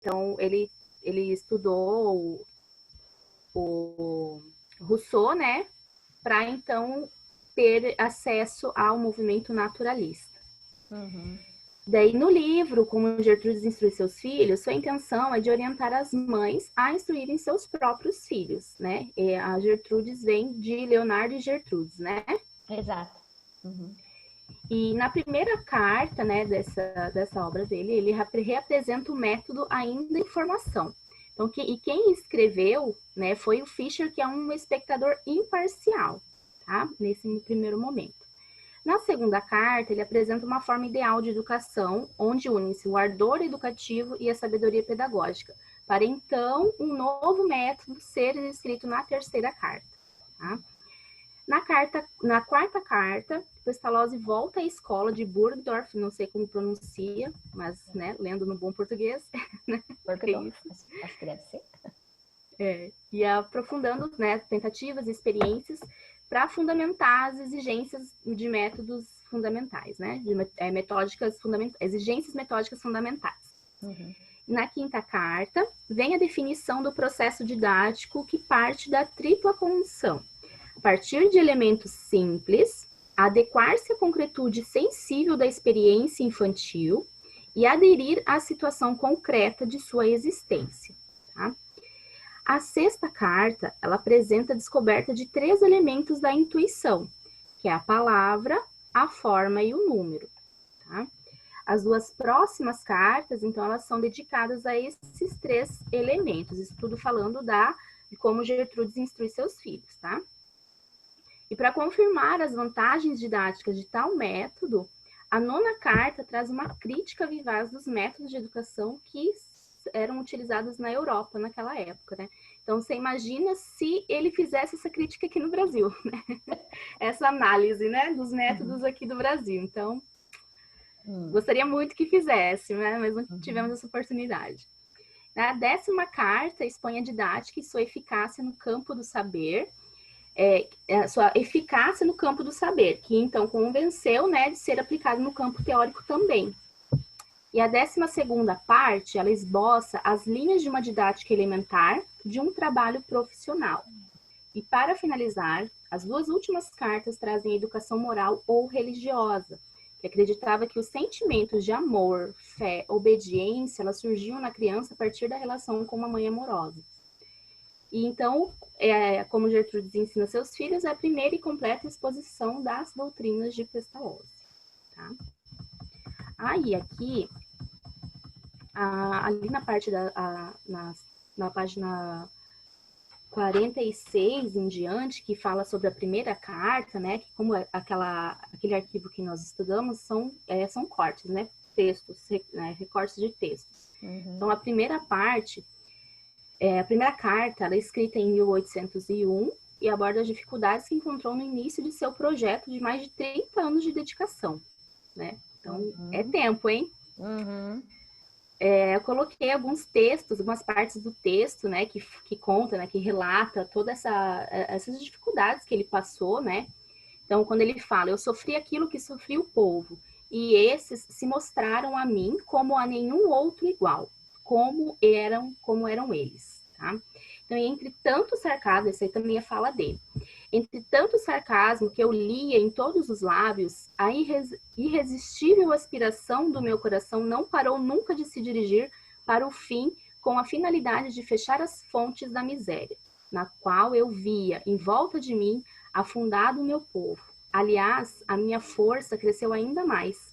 Então, ele estudou o Rousseau, né? Para, então, ter acesso ao movimento naturalista. Daí, no livro, Como Gertrudes Instrui Seus Filhos, sua intenção é de orientar as mães a instruírem seus próprios filhos, né? E a Gertrudes vem de Leonardo e Gertrudes, né? Exato. E na primeira carta, né, dessa obra dele, ele reapresenta o método ainda em formação. Então, quem escreveu, né, foi o Fischer, que é um espectador imparcial, tá? Nesse primeiro momento. Na segunda carta, ele apresenta uma forma ideal de educação, onde unem-se o ardor educativo e a sabedoria pedagógica, para então um novo método ser escrito na terceira carta. Tá? Na quarta carta, Pestalozzi volta à escola de Burgdorf, não sei como pronuncia, mas, né, lendo no bom português. Burgdorf, acho que deve ser. E aprofundando, né, tentativas e experiências para fundamentar as exigências de métodos fundamentais, né, exigências metódicas fundamentais. Na quinta carta, vem a definição do processo didático que parte da tripla condição. A partir de elementos simples, adequar-se à concretude sensível da experiência infantil e aderir à situação concreta de sua existência. Tá? A sexta carta, ela apresenta a descoberta de 3 elementos da intuição, que é a palavra, a forma e o número. Tá? As 2 próximas cartas, então, elas são dedicadas a esses 3 elementos. Isso tudo falando de como Gertrudes instrui seus filhos, tá? E para confirmar as vantagens didáticas de tal método, a nona carta traz uma crítica vivaz dos métodos de educação que eram utilizados na Europa naquela época, né? Então, você imagina se ele fizesse essa crítica aqui no Brasil, né? Essa análise, né, dos métodos aqui do Brasil. Então, gostaria muito que fizesse, né? Mas não tivemos essa oportunidade. A 10ª carta expõe a didática e sua eficácia no campo do saber, a sua eficácia no campo do saber, que então convenceu, né, de ser aplicado no campo teórico também. E a 12ª parte, ela esboça as linhas de uma didática elementar de um trabalho profissional. E para finalizar, as 2 últimas cartas trazem a educação moral ou religiosa, que acreditava que os sentimentos de amor, fé, obediência, elas surgiam na criança a partir da relação com uma mãe amorosa. E então, como Gertrudes ensina seus filhos, é a primeira e completa exposição das doutrinas de Pestalozzi. Tá? Aí, aqui, ali na parte na página 46 em diante, que fala sobre a primeira carta, né, que como aquele arquivo que nós estudamos são cortes, né, textos, recortes de textos. Então, a primeira parte, a primeira carta, ela é escrita em 1801 e aborda as dificuldades que encontrou no início de seu projeto de mais de 30 anos de dedicação, né? Então, é tempo, hein? Eu coloquei alguns textos, algumas partes do texto, né, que conta, né, que relata todas essas dificuldades que ele passou, né? Então, quando ele fala, eu sofri aquilo que sofri o povo, e esses se mostraram a mim como a nenhum outro igual, como eram eles, tá? Então, entre tanto sarcasmo, essa aí também é fala dele, entre tanto sarcasmo que eu lia em todos os lábios, a irresistível aspiração do meu coração não parou nunca de se dirigir para o fim, com a finalidade de fechar as fontes da miséria, na qual eu via, em volta de mim, afundado o meu povo. Aliás, a minha força cresceu ainda mais.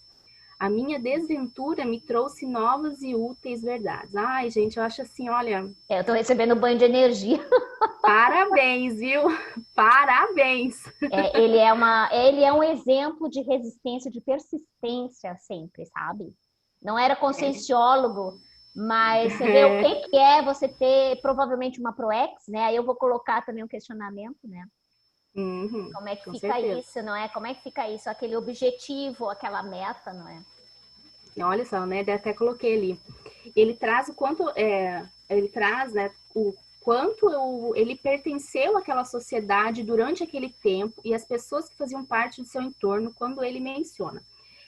A minha desventura me trouxe novas e úteis verdades. Ai, gente, eu acho assim, olha... Eu tô recebendo banho de energia. Parabéns, viu? Parabéns! Ele é um exemplo de resistência, de persistência sempre, sabe? Não era conscienciólogo, mas você vê o que é você ter provavelmente uma ProEx, né? Aí eu vou colocar também um questionamento, né? Como é que fica certeza. Isso, não é? Como é que fica isso? Aquele objetivo, aquela meta, não é? Olha só, né? Até coloquei ali. Ele traz o quanto, ele traz, né? O quanto ele pertenceu àquela sociedade durante aquele tempo e as pessoas que faziam parte do seu entorno quando ele menciona.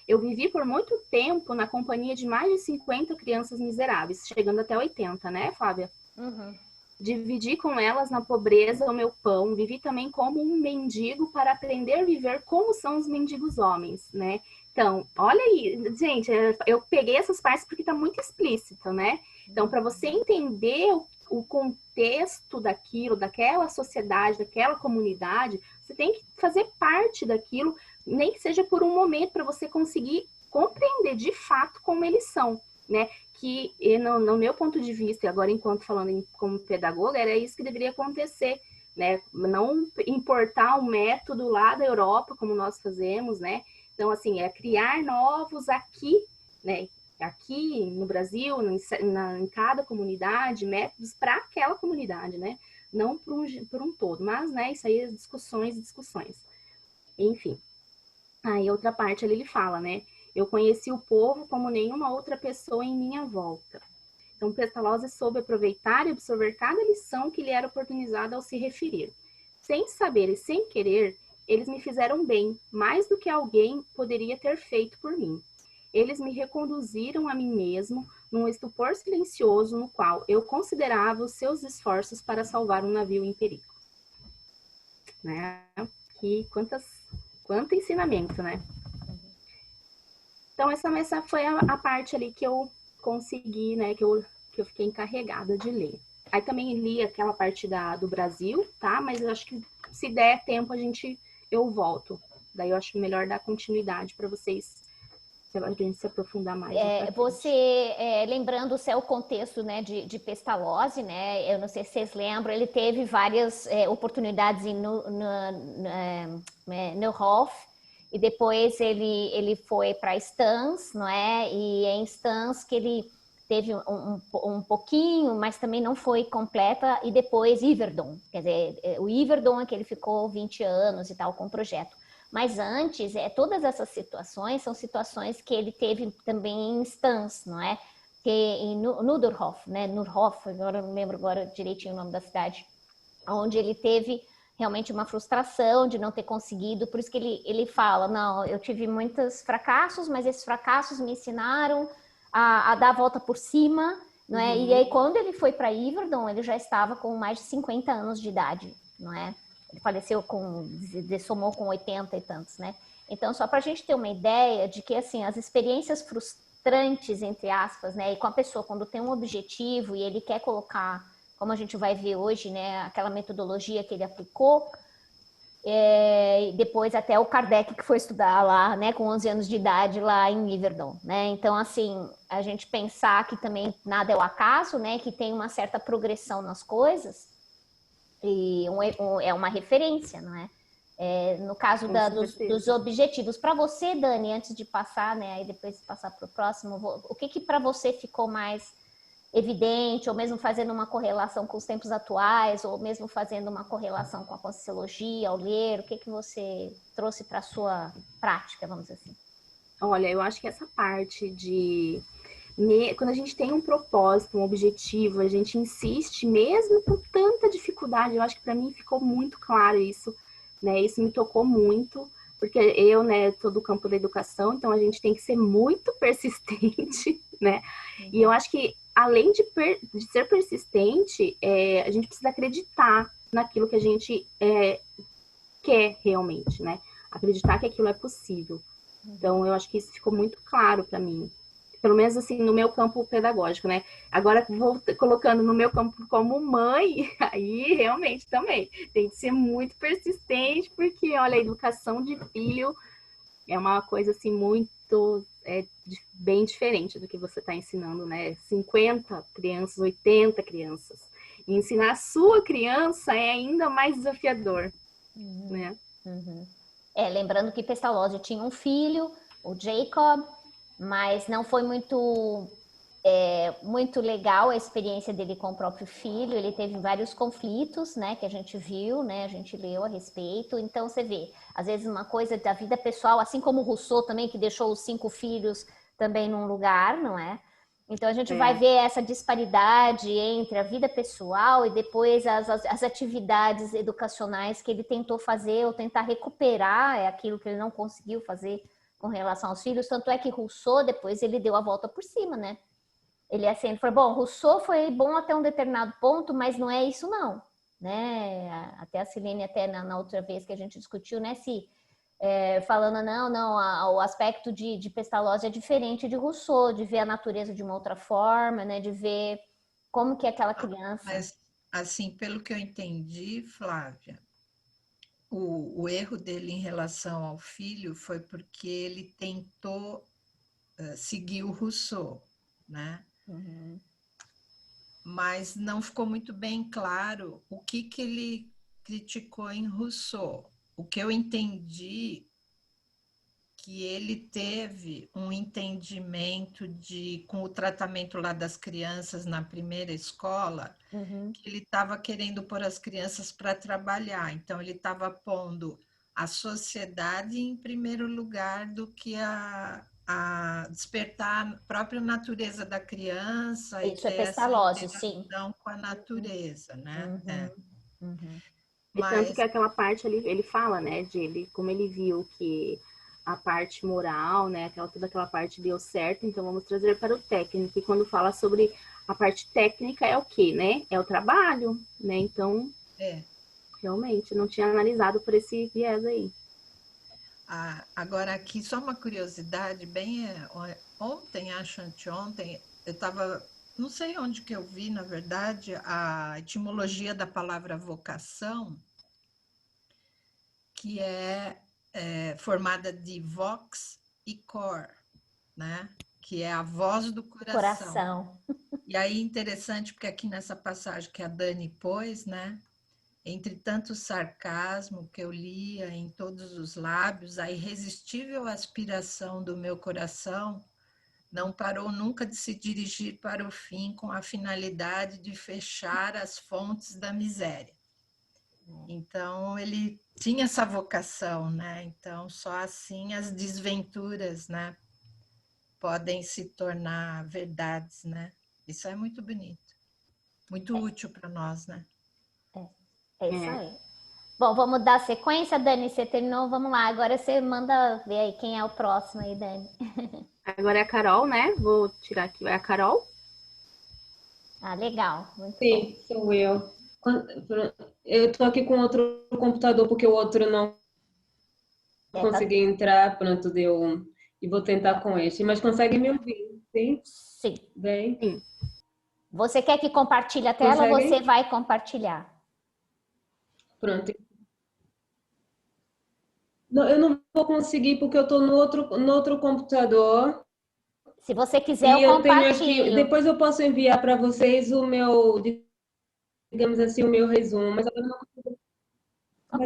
Eu vivi por muito tempo na companhia de mais de 50 crianças miseráveis, chegando até 80, né, Flávia? Uhum. Dividi com elas na pobreza o meu pão, vivi também como um mendigo para aprender a viver como são os mendigos homens, né? Então, olha aí, gente, eu peguei essas partes porque está muito explícito, né? Então, para você entender o contexto daquilo, daquela sociedade, daquela comunidade, você tem que fazer parte daquilo, nem que seja por um momento, para você conseguir compreender de fato como eles são, né? Que no meu ponto de vista, e agora enquanto falando como pedagoga, era isso que deveria acontecer, né? Não importar um método lá da Europa, como nós fazemos, né? Então, assim, é criar novos aqui, né? Aqui no Brasil, em cada comunidade, métodos para aquela comunidade, né? Não por um todo, mas, né, isso aí é discussões e discussões. Enfim. Aí outra parte ali ele fala, né? Eu conheci o povo como nenhuma outra pessoa em minha volta. Então, Pestalozzi soube aproveitar e absorver cada lição que lhe era oportunizada ao se referir. Sem saber e sem querer, eles me fizeram bem, mais do que alguém poderia ter feito por mim. Eles me reconduziram a mim mesmo num estupor silencioso no qual eu considerava os seus esforços para salvar um navio em perigo. Né? Que quanto ensinamento, né? Então, essa foi a parte ali que eu consegui, né? Que eu fiquei encarregada de ler. Aí também li aquela parte do Brasil, tá? Mas eu acho que se der tempo, eu volto. Daí eu acho melhor dar continuidade para vocês, a gente se aprofundar mais. Lembrando o contexto, né, de Pestalozzi, né? Eu não sei se vocês lembram, ele teve várias oportunidades no Hof, e depois ele foi para Stans, não é? E é em Stans que ele teve um pouquinho, mas também não foi completa, e depois Yverdon. Quer dizer, o Yverdon é que ele ficou 20 anos e tal com o projeto. Mas antes, todas essas situações são situações que ele teve também em Stans, não é? Que em Nuderhof, né? Nurhof, agora eu não lembro agora direitinho o nome da cidade, onde ele teve realmente uma frustração de não ter conseguido, por isso que ele fala, não, eu tive muitos fracassos, mas esses fracassos me ensinaram a dar a volta por cima, não é? Uhum. E aí, quando ele foi para Yverdon, ele já estava com mais de 50 anos de idade, não é? Ele faleceu somou com 80 e tantos, né? Então, só para a gente ter uma ideia de que, assim, as experiências frustrantes, entre aspas, né? E com a pessoa, quando tem um objetivo e ele quer colocar, como a gente vai ver hoje, né? Aquela metodologia que ele aplicou, depois até o Kardec que foi estudar lá, né, com 11 anos de idade lá em Yverdon, né? Então, assim, a gente pensar que também nada é o acaso, né? Que tem uma certa progressão nas coisas e é uma referência, não é? No caso dos objetivos. Para você, Dani, antes de passar, né, aí depois passar para o próximo, o que para você ficou mais evidente, ou mesmo fazendo uma correlação com os tempos atuais, ou mesmo fazendo uma correlação com a Conscienciologia ao ler, o que você trouxe para a sua prática, vamos dizer assim? Olha, eu acho que essa parte de... Quando a gente tem um propósito, um objetivo, a gente insiste, mesmo com tanta dificuldade, eu acho que para mim ficou muito claro isso, né? Isso me tocou muito, porque eu, né, tô do campo da educação, então a gente tem que ser muito persistente, né? Uhum. E eu acho que, além de ser persistente, a gente precisa acreditar naquilo que a gente quer realmente, né? Acreditar que aquilo é possível. Então, eu acho que isso ficou muito claro para mim. Pelo menos, assim, no meu campo pedagógico, né? Agora, vou colocando no meu campo como mãe, aí, realmente, também. Tem que ser muito persistente, porque, olha, a educação de filho é uma coisa, assim, muito... bem diferente do que você está ensinando, né? 50 crianças, 80 crianças. E ensinar a sua criança é ainda mais desafiador, né? Uhum. Lembrando que Pestalozzi tinha um filho, o Jacob, mas não foi muito legal a experiência dele com o próprio filho. Ele teve vários conflitos, né, que a gente viu, né, a gente leu a respeito. Então você vê, às vezes uma coisa da vida pessoal, assim como o Rousseau também, que deixou os 5 filhos também num lugar, não é? Então a gente vai ver essa disparidade entre a vida pessoal e depois as atividades educacionais que ele tentou fazer ou tentar recuperar aquilo que ele não conseguiu fazer com relação aos filhos, tanto é que Rousseau depois ele deu a volta por cima, né? Ele assim, ele falou, bom, Rousseau foi bom até um determinado ponto, mas não é isso não, né? Até a Silene, até na outra vez que a gente discutiu, né, se falando, o aspecto de Pestalozzi é diferente de Rousseau, de ver a natureza de uma outra forma, né, de ver como que é aquela criança... Mas, assim, pelo que eu entendi, Flávia, o erro dele em relação ao filho foi porque ele tentou seguir o Rousseau, né? Uhum. Mas não ficou muito bem claro o que ele criticou em Rousseau. O que eu entendi que ele teve um entendimento com o tratamento lá das crianças na primeira escola, Uhum. que ele estava querendo pôr as crianças para trabalhar. Então, ele estava pondo a sociedade em primeiro lugar do que a despertar a própria natureza da criança e Isso é ter essa Pestalozzi, sim. interação com a natureza, né? Uhum. Uhum. E tanto que Mas aquela parte ali, ele fala, né, de ele, como ele viu que a parte moral, né, toda aquela parte deu certo, então vamos trazer para o técnico. E quando fala sobre a parte técnica é o quê, né? É o trabalho, né? Então, realmente, não tinha analisado por esse viés aí. agora aqui, só uma curiosidade, ontem, acho anteontem, eu estava, não sei onde que eu vi, na verdade, a etimologia da palavra vocação, que é formada de vox e cor, né? Que é a voz do coração. Coração. E aí, interessante, porque aqui nessa passagem que a Dani pôs, né? Entre tanto sarcasmo que eu lia em todos os lábios, a irresistível aspiração do meu coração não parou nunca de se dirigir para o fim com a finalidade de fechar as fontes da miséria. Então, ele tinha essa vocação, né? Então, só assim as desventuras, né, podem se tornar verdades, né? Isso é muito bonito, muito útil para nós, né? É isso aí. Bom, vamos dar sequência, Dani, você terminou, vamos lá. Agora você manda ver aí quem é o próximo aí, Dani. Agora é a Carol, né? Vou tirar aqui, vai a Carol. Ah, legal, muito bom. Sim, sou eu. Eu estou aqui com outro computador porque o outro não Tá... consegui entrar, pronto, deu. E vou tentar com este. Mas consegue me ouvir, sim? Sim. Bem? Sim. Você quer que compartilhe a tela ou você vai compartilhar? Pronto. Não, eu não vou conseguir porque eu estou no outro computador. Se você quiser, E eu eu tenho compartilho. aqui. Depois eu posso enviar para vocês o meu, digamos assim, o meu resumo. Mas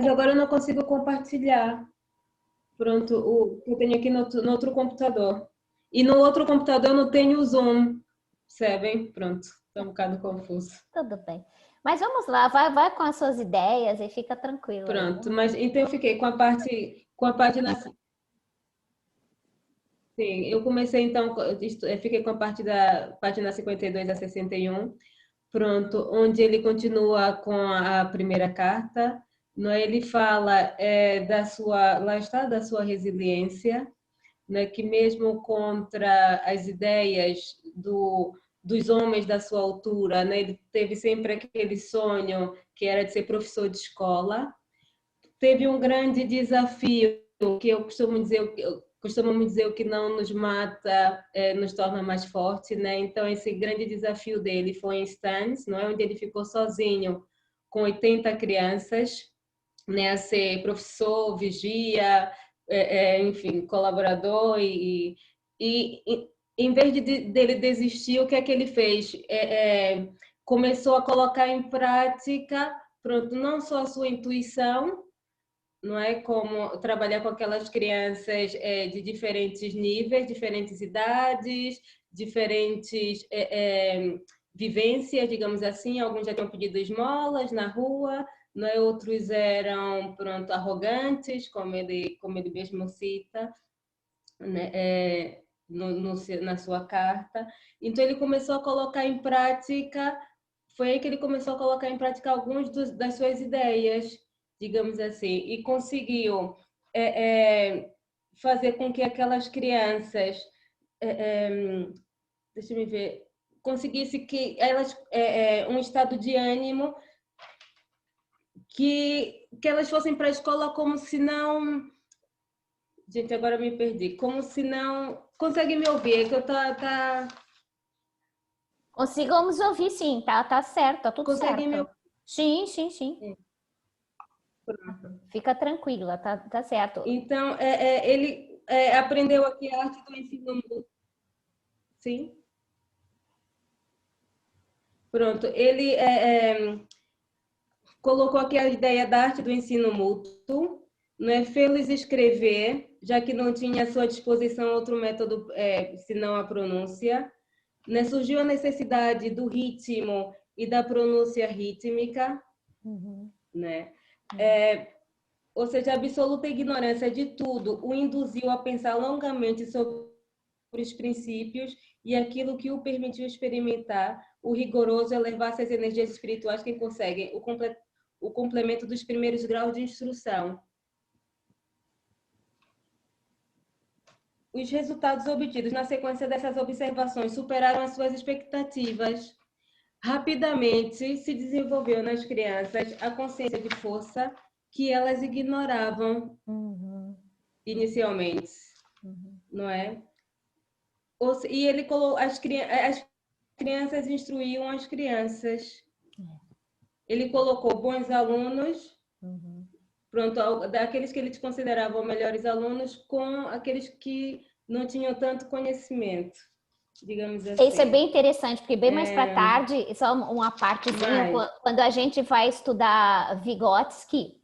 agora eu não consigo compartilhar. Pronto, o que eu tenho aqui no outro computador. E no outro computador eu não tenho o Zoom, percebem? Pronto, está um bocado confuso. Tudo bem. Mas vamos lá, vai com as suas ideias e fica tranquilo. Pronto, aí. mas então eu fiquei com a página. Sim, eu comecei então, eu fiquei com a parte da página 52 a 61. Pronto, onde ele continua com a primeira carta, não é? Ele fala lá está, da sua resiliência, né? Que mesmo contra as ideias dos homens da sua altura, né? Ele teve sempre aquele sonho que era de ser professor de escola. Teve um grande desafio que eu costumo dizer o que não nos mata nos torna mais forte, né? Então esse grande desafio dele foi em Stans, não é, onde ele ficou sozinho com 80 crianças, né? A ser professor, vigia, enfim, colaborador e em vez dele desistir, o que é que ele fez? Começou a colocar em prática, pronto, não só a sua intuição, não é, como trabalhar com aquelas crianças de diferentes níveis, diferentes idades, diferentes vivências, digamos assim. Alguns já tinham pedido esmolas na rua, não é? Outros eram, pronto, arrogantes, como ele mesmo cita, né? Na sua carta. Então ele começou a colocar em prática, foi aí que ele começou a colocar em prática algumas das suas ideias, digamos assim, e conseguiu fazer com que aquelas crianças, deixa eu ver, conseguisse que elas um estado de ânimo que elas fossem para a escola como se não... Gente, agora me perdi. Como se não... Consegue me ouvir? É que eu tá... Conseguimos ouvir, sim, tá certo, tá tudo Consegue me certo. ouvir? Sim, sim, sim. Pronto. Fica tranquila, tá certo. Então, ele aprendeu aqui a arte do ensino mútuo. Sim? Pronto. Ele colocou aqui a ideia da arte do ensino mútuo, né? Fez escrever, já que não tinha à sua disposição outro método senão a pronúncia. Né? Surgiu a necessidade do ritmo e da pronúncia rítmica, né? Ou seja, a absoluta ignorância de tudo o induziu a pensar longamente sobre os princípios e aquilo que o permitiu experimentar o rigoroso elevar-se às energias espirituais que conseguem o complemento dos primeiros graus de instrução. Os resultados obtidos na sequência dessas observações superaram as suas expectativas. Rapidamente se desenvolveu nas crianças a consciência de força que elas ignoravam inicialmente, não é? E ele colocou as crianças instruíam as crianças. Ele colocou bons alunos, pronto, daqueles que eles consideravam melhores alunos, com aqueles que não tinham tanto conhecimento, digamos assim. Isso é bem interessante, porque bem mais para tarde, só uma partezinha, quando a gente vai estudar Vygotsky,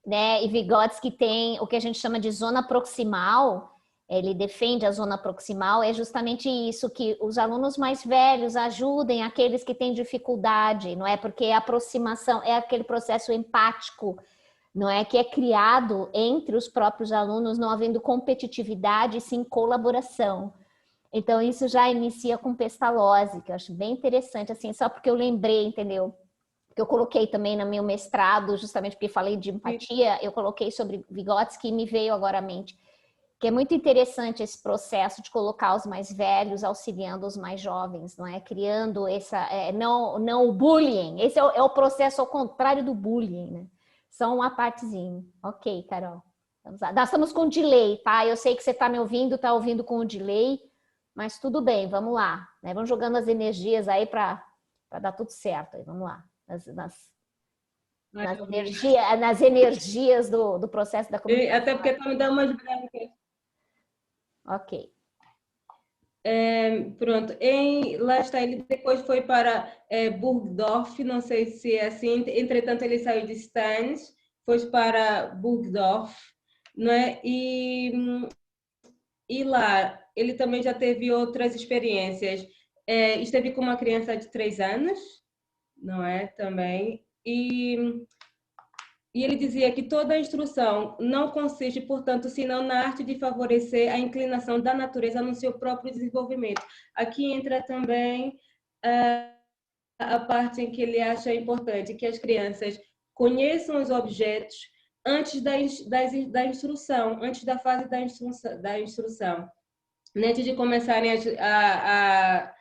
né? E Vygotsky tem o que a gente chama de zona proximal. Ele defende a zona proximal, é justamente isso, que os alunos mais velhos ajudem aqueles que têm dificuldade, não é? Porque a aproximação é aquele processo empático, não é? Que é criado entre os próprios alunos, não havendo competitividade, sim colaboração. Então, isso já inicia com Pestalozzi, que eu acho bem interessante, assim, só porque eu lembrei, entendeu? Que eu coloquei também no meu mestrado, justamente porque falei de empatia, eu coloquei sobre Vygotsky e me veio agora à mente, que é muito interessante esse processo de colocar os mais velhos auxiliando os mais jovens, não é? Criando não o bullying, esse é o processo ao contrário do bullying, né? Só uma partezinha. Ok, Carol. Vamos lá. Nós estamos com delay, tá? Eu sei que você está me ouvindo, está ouvindo com o delay, mas tudo bem, vamos lá. Né? Vamos jogando as energias aí para dar tudo certo. Aí, vamos lá. Nas energias do processo da comunicação. Até porque está me dando umas brancas. Ok. Pronto. Lá está, ele depois foi para Burgdorf, não sei se é assim, entretanto ele saiu de Stans, foi para Burgdorf, não é? E lá ele também já teve outras experiências. Esteve com uma criança de 3 anos, não é? Também. E ele dizia que toda a instrução não consiste, portanto, senão na arte de favorecer a inclinação da natureza no seu próprio desenvolvimento. Aqui entra também a parte em que ele acha importante que as crianças conheçam os objetos antes da instrução, antes da fase da instrução. Antes de começarem a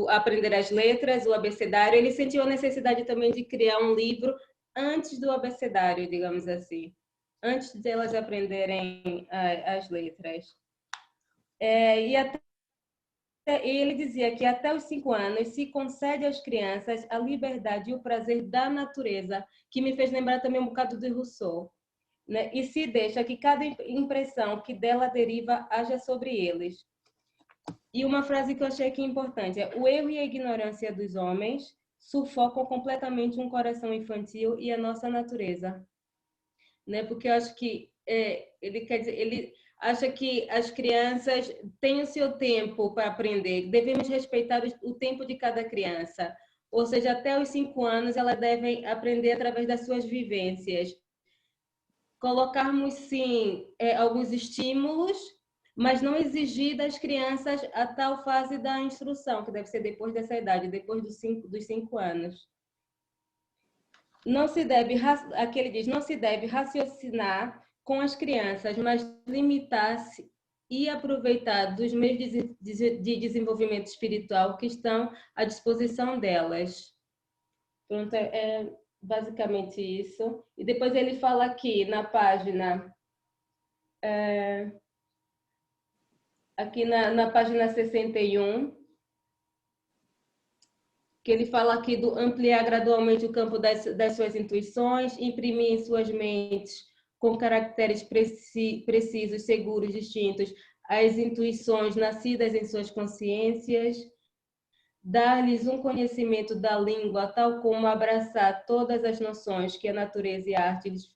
aprender as letras, o abecedário, ele sentiu a necessidade também de criar um livro antes do abecedário, digamos assim, antes de elas aprenderem as letras. E ele dizia que até os 5 anos se concede às crianças a liberdade e o prazer da natureza, que me fez lembrar também um bocado de Rousseau, né? E se deixa que cada impressão que dela deriva haja sobre eles. E uma frase que eu achei aqui importante é: o erro e a ignorância dos homens sufocam completamente um coração infantil e a nossa natureza, né? Porque eu acho que ele acha que as crianças têm o seu tempo para aprender, devemos respeitar o tempo de cada criança, ou seja, até os 5 anos elas devem aprender através das suas vivências. Colocarmos sim alguns estímulos, mas não exigir das crianças a tal fase da instrução, que deve ser depois dessa idade, depois dos 5 anos. Aqui ele diz, não se deve raciocinar com as crianças, mas limitar-se e aproveitar dos meios de desenvolvimento espiritual que estão à disposição delas. Pronto, é basicamente isso. E depois ele fala aqui na página, aqui na página 61, que ele fala aqui do ampliar gradualmente o campo das suas intuições, imprimir em suas mentes com caracteres precisos, seguros, distintos, as intuições nascidas em suas consciências, dar-lhes um conhecimento da língua, tal como abraçar todas as noções que a natureza e a arte lhes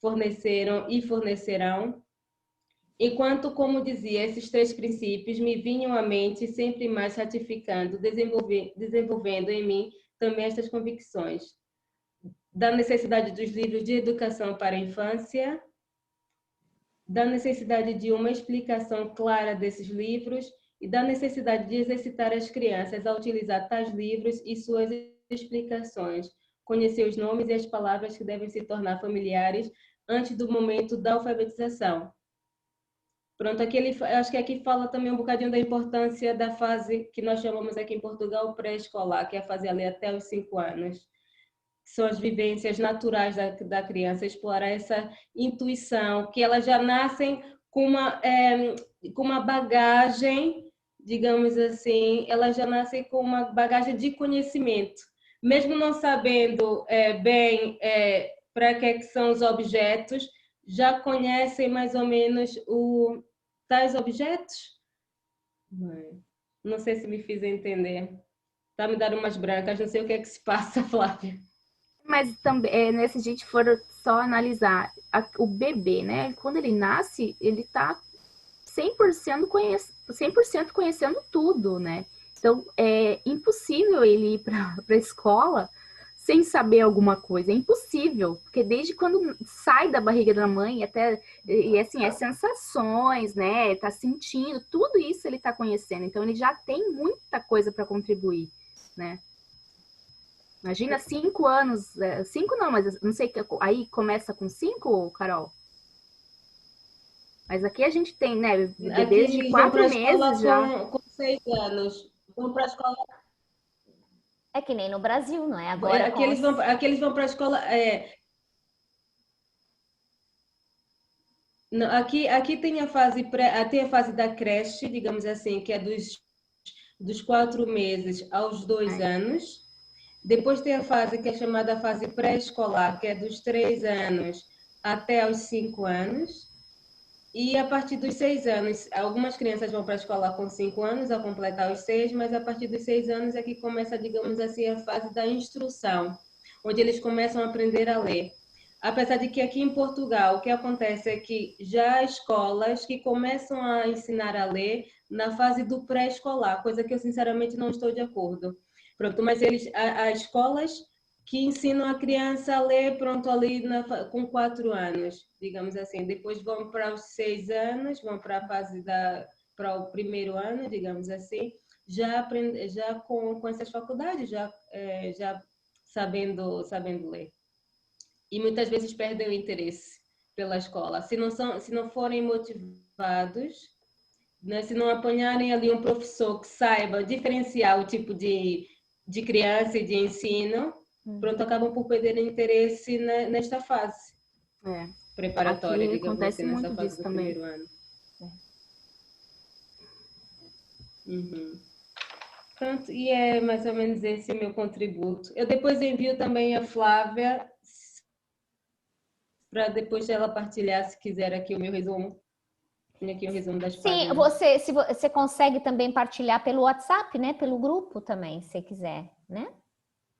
forneceram e fornecerão. Enquanto, como dizia, esses 3 princípios me vinham à mente, sempre mais ratificando, desenvolvendo em mim também estas convicções. Da necessidade dos livros de educação para a infância, da necessidade de uma explicação clara desses livros e da necessidade de exercitar as crianças a utilizar tais livros e suas explicações, conhecer os nomes e as palavras que devem se tornar familiares antes do momento da alfabetização. Pronto, aqui acho que aqui fala também um bocadinho da importância da fase que nós chamamos aqui em Portugal pré-escolar, que é a fase ali até os 5 anos. Que são as vivências naturais da criança, explorar essa intuição, que elas já nascem com uma bagagem, digamos assim, elas já nascem com uma bagagem de conhecimento. Mesmo não sabendo bem para que são os objetos, já conhecem mais ou menos tais objetos? Não sei se me fiz entender. Tá me dando umas brancas, não sei o que é que se passa, Flávia. Mas também, né, se a gente for só analisar o bebê, né? Quando ele nasce, ele tá 100% conhecendo tudo, né? Então, é impossível ele ir para a escola sem saber alguma coisa. É impossível, porque desde quando sai da barriga da mãe, e assim, as sensações, né? Tá sentindo, tudo isso ele tá conhecendo. Então, ele já tem muita coisa para contribuir, né? Imagina 5 anos, 5 não, mas não sei, aí começa com 5, Carol? Mas aqui a gente tem, né, bebês de 4 meses já. Com 6 anos. Vão para a escola. É que nem no Brasil, não é? Agora aqui eles vão para a escola. Não, aqui tem a fase tem a fase da creche, digamos assim, que é dos 4 meses aos 2 anos. Depois tem a fase que é chamada fase pré-escolar, que é dos 3 anos até aos 5 anos. E a partir dos 6 anos, algumas crianças vão para a escola com 5 anos, a completar os 6, mas a partir dos 6 anos é que começa, digamos assim, a fase da instrução, onde eles começam a aprender a ler. Apesar de que aqui em Portugal, o que acontece é que já há escolas que começam a ensinar a ler na fase do pré-escolar, coisa que eu sinceramente não estou de acordo. Pronto, mas há escolas que ensinam a criança a ler, pronto, ali com 4 anos, digamos assim. Depois vão para os 6 anos, vão para a fase para o primeiro ano, digamos assim, já com essas faculdades, já sabendo ler. E muitas vezes perdem o interesse pela escola. Se não forem motivados, né, se não apanharem ali um professor que saiba diferenciar o tipo de criança e de ensino, pronto, acabam por perder interesse nesta fase preparatória, aqui digamos acontece assim, nessa muito fase disso do também. primeiro ano. Pronto, e é mais ou menos esse o meu contributo. Eu depois envio também a Flávia, para depois ela partilhar, se quiser, aqui o meu resumo. Tem aqui o resumo das páginas. Sim, você consegue também partilhar pelo WhatsApp, né? Pelo grupo também, se quiser, né?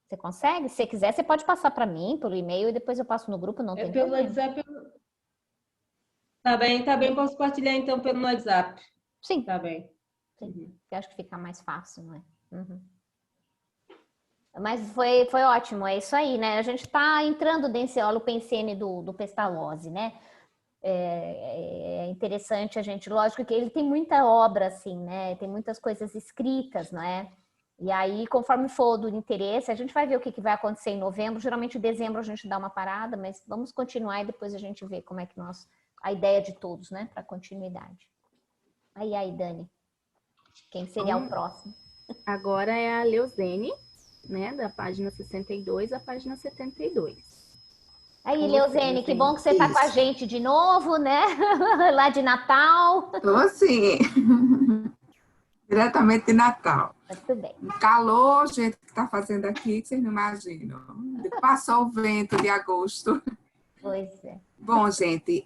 Você consegue? Se quiser, você pode passar para mim pelo e-mail e depois eu passo no grupo, não tem pelo problema. WhatsApp. Tá bem, posso partilhar então pelo WhatsApp. Sim. Tá bem. Sim. Eu acho que fica mais fácil, não é? Mas foi ótimo, é isso aí, né? A gente está entrando nesse holopensene do Pestalozzi, né? É interessante a gente, lógico que ele tem muita obra, assim, né? Tem muitas coisas escritas, não é? E aí, conforme for do interesse, a gente vai ver o que vai acontecer em novembro. Geralmente, em dezembro, a gente dá uma parada, mas vamos continuar e depois a gente vê como é que nós a ideia de todos, né? Para continuidade. Aí, Dani, quem seria o próximo? Agora é a Leozene, né? Da página 62 à página 72. Aí, Leozene, que bom que você está com a gente de novo, né? Lá de Natal. Tô sim. Diretamente de Natal. Muito bem. O calor, gente, que está fazendo aqui, que vocês não imaginam. Passou o vento de agosto. Pois é. Bom, gente,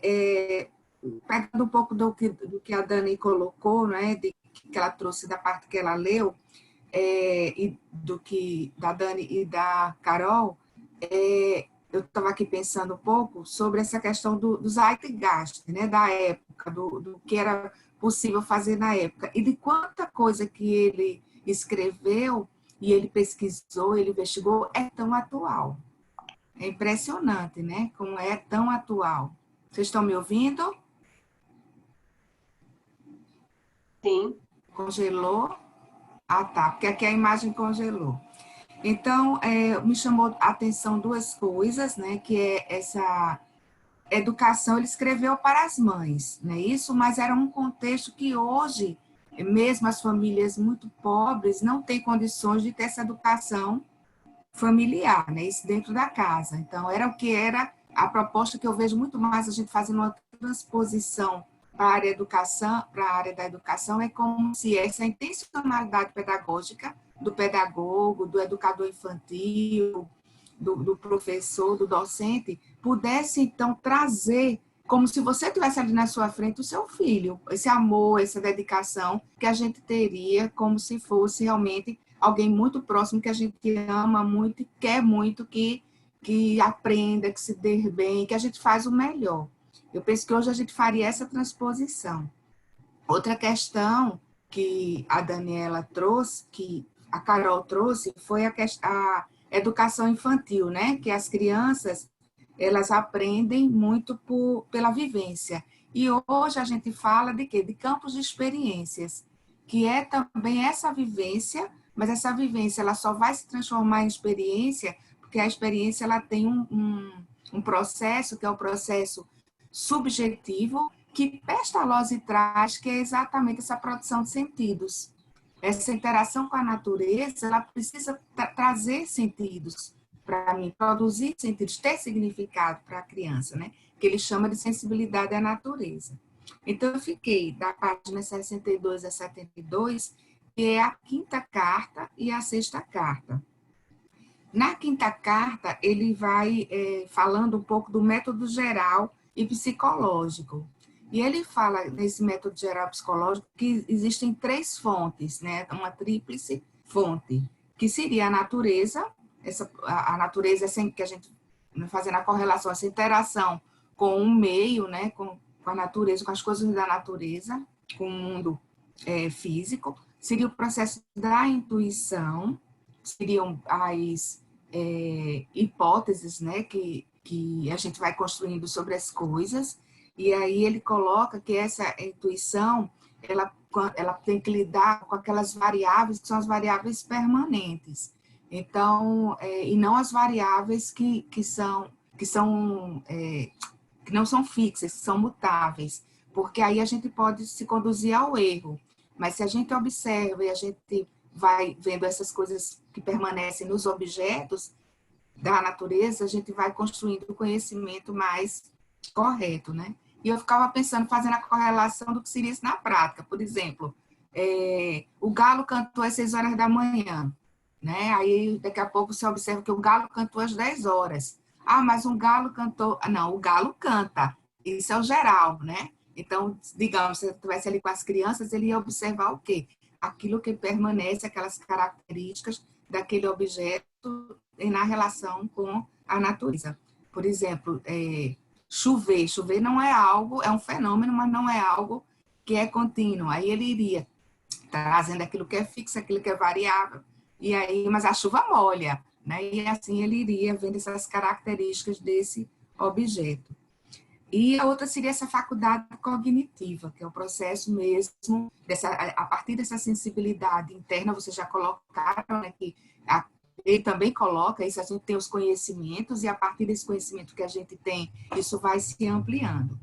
pegando um pouco do que a Dani colocou, né, que ela trouxe da parte que ela leu, e da Dani e da Carol, eu estava aqui pensando um pouco sobre essa questão do Zeitgeist, né, da época, do que era possível fazer na época, e de quanta coisa que ele escreveu, e ele pesquisou, ele investigou, é tão atual. É impressionante, né, como é tão atual. Vocês estão me ouvindo? Sim. Congelou? Ah, tá, porque aqui a imagem congelou. Então, me chamou a atenção duas coisas, né, que é essa educação, ele escreveu para as mães, né, isso, mas era um contexto que hoje, mesmo as famílias muito pobres, não têm condições de ter essa educação familiar, né, isso dentro da casa. Então, era o que era a proposta que eu vejo muito mais a gente fazendo uma transposição para a área da educação, é como se essa intencionalidade pedagógica do pedagogo, do educador infantil, do professor, do docente, pudesse, então, trazer, como se você tivesse ali na sua frente o seu filho, esse amor, essa dedicação que a gente teria como se fosse realmente alguém muito próximo, que a gente ama muito e quer muito que aprenda, que se dê bem, que a gente faz o melhor. Eu penso que hoje a gente faria essa transposição. Outra questão que a Daniela trouxe, que a Carol trouxe, foi a educação infantil, né? Que as crianças, elas aprendem muito pela vivência. E hoje a gente fala de quê? De campos de experiências, que é também essa vivência, mas essa vivência ela só vai se transformar em experiência porque a experiência ela tem um processo, que é o processo subjetivo, que Pestalozzi traz, que é exatamente essa produção de sentidos. Essa interação com a natureza, ela precisa trazer sentidos para mim, produzir sentidos, ter significado para a criança, né? Que ele chama de sensibilidade à natureza. Então, eu fiquei da página 62 a 72, que é a quinta carta e a sexta carta. Na quinta carta, ele vai falando um pouco do método geral e psicológico. E ele fala, nesse método geral psicológico, que existem 3 fontes, né? Uma tríplice fonte, que seria a natureza, a natureza assim, que a gente, fazendo a correlação, essa interação com o meio, né? Com a natureza, com as coisas da natureza, com o mundo físico, seria o processo da intuição, seriam as hipóteses, né, que a gente vai construindo sobre as coisas, e aí ele coloca que essa intuição, ela tem que lidar com aquelas variáveis que são as variáveis permanentes. Então, e não as variáveis que não são fixas, que são mutáveis, porque aí a gente pode se conduzir ao erro. Mas se a gente observa e a gente vai vendo essas coisas que permanecem nos objetos da natureza, a gente vai construindo o conhecimento mais correto, né? E eu ficava pensando, fazendo a correlação do que seria isso na prática. Por exemplo, o galo cantou às 6 horas da manhã, né? Aí, daqui a pouco, você observa que o galo cantou às 10 horas. Ah, mas um galo cantou... Não, o galo canta. Isso é o geral, né? Então, digamos, se eu estivesse ali com as crianças, ele ia observar o quê? Aquilo que permanece, aquelas características daquele objeto na relação com a natureza. Por exemplo, chover. Chover não é algo, é um fenômeno, mas não é algo que é contínuo. Aí ele iria trazendo aquilo que é fixo, aquilo que é variável, e aí, mas a chuva molha, né? E assim ele iria vendo essas características desse objeto. E a outra seria essa faculdade cognitiva, que é o processo mesmo, a partir dessa sensibilidade interna, vocês já colocaram, né, que ele também coloca isso, a gente tem os conhecimentos, e a partir desse conhecimento que a gente tem, isso vai se ampliando.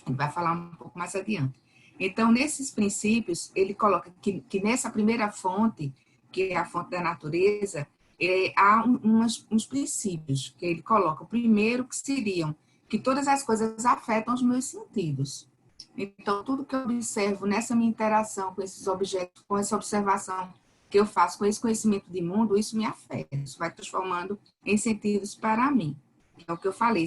Ele vai falar um pouco mais adiante. Então, nesses princípios, ele coloca que nessa primeira fonte, que é a fonte da natureza, há uns princípios que ele coloca. O primeiro que seriam que todas as coisas afetam os meus sentidos. Então, tudo que eu observo nessa minha interação com esses objetos, com essa observação que eu faço, com esse conhecimento de mundo, isso me afeta, isso vai transformando em sentidos para mim. É o que eu falei,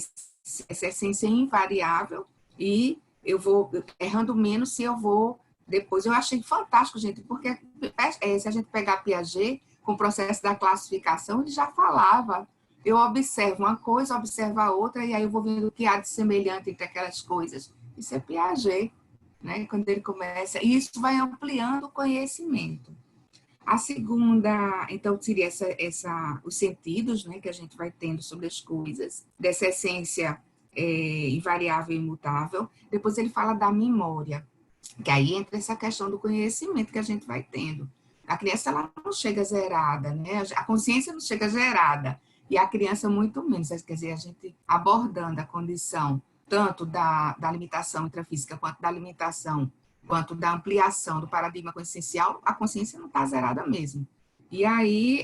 essa essência é invariável e eu vou errando menos se eu vou depois. Eu achei fantástico, gente, porque se a gente pegar Piaget, com o processo da classificação, ele já falava. Eu observo uma coisa, observo a outra, e aí eu vou vendo o que há de semelhante entre aquelas coisas. Isso é Piaget, né? Quando ele começa. E isso vai ampliando o conhecimento. A segunda, então, seria os sentidos, né, que a gente vai tendo sobre as coisas, dessa essência invariável e imutável. Depois ele fala da memória, que aí entra essa questão do conhecimento que a gente vai tendo. A criança ela não chega zerada, né? A consciência não chega zerada, e a criança muito menos. Quer dizer, a gente abordando a condição tanto da limitação intrafísica quanto da limitação, quanto da ampliação do paradigma consciencial, a consciência não está zerada mesmo. E aí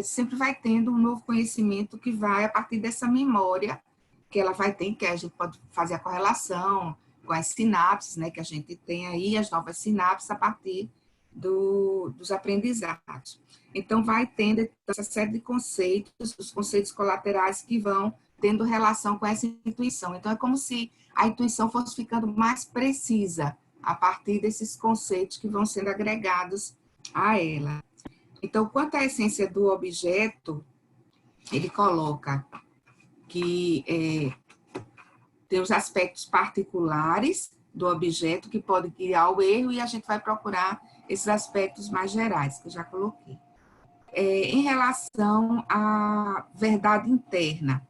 sempre vai tendo um novo conhecimento que vai a partir dessa memória que ela vai ter, que a gente pode fazer a correlação com as sinapses, né, que a gente tem aí, as novas sinapses a partir dos aprendizados. Então, vai tendo essa série de conceitos, os conceitos colaterais que vão tendo relação com essa intuição. Então, é como se a intuição fosse ficando mais precisa a partir desses conceitos que vão sendo agregados a ela. Então, quanto à essência do objeto, ele coloca que tem os aspectos particulares do objeto que podem criar o erro, e a gente vai procurar esses aspectos mais gerais, que eu já coloquei. Em relação à verdade interna,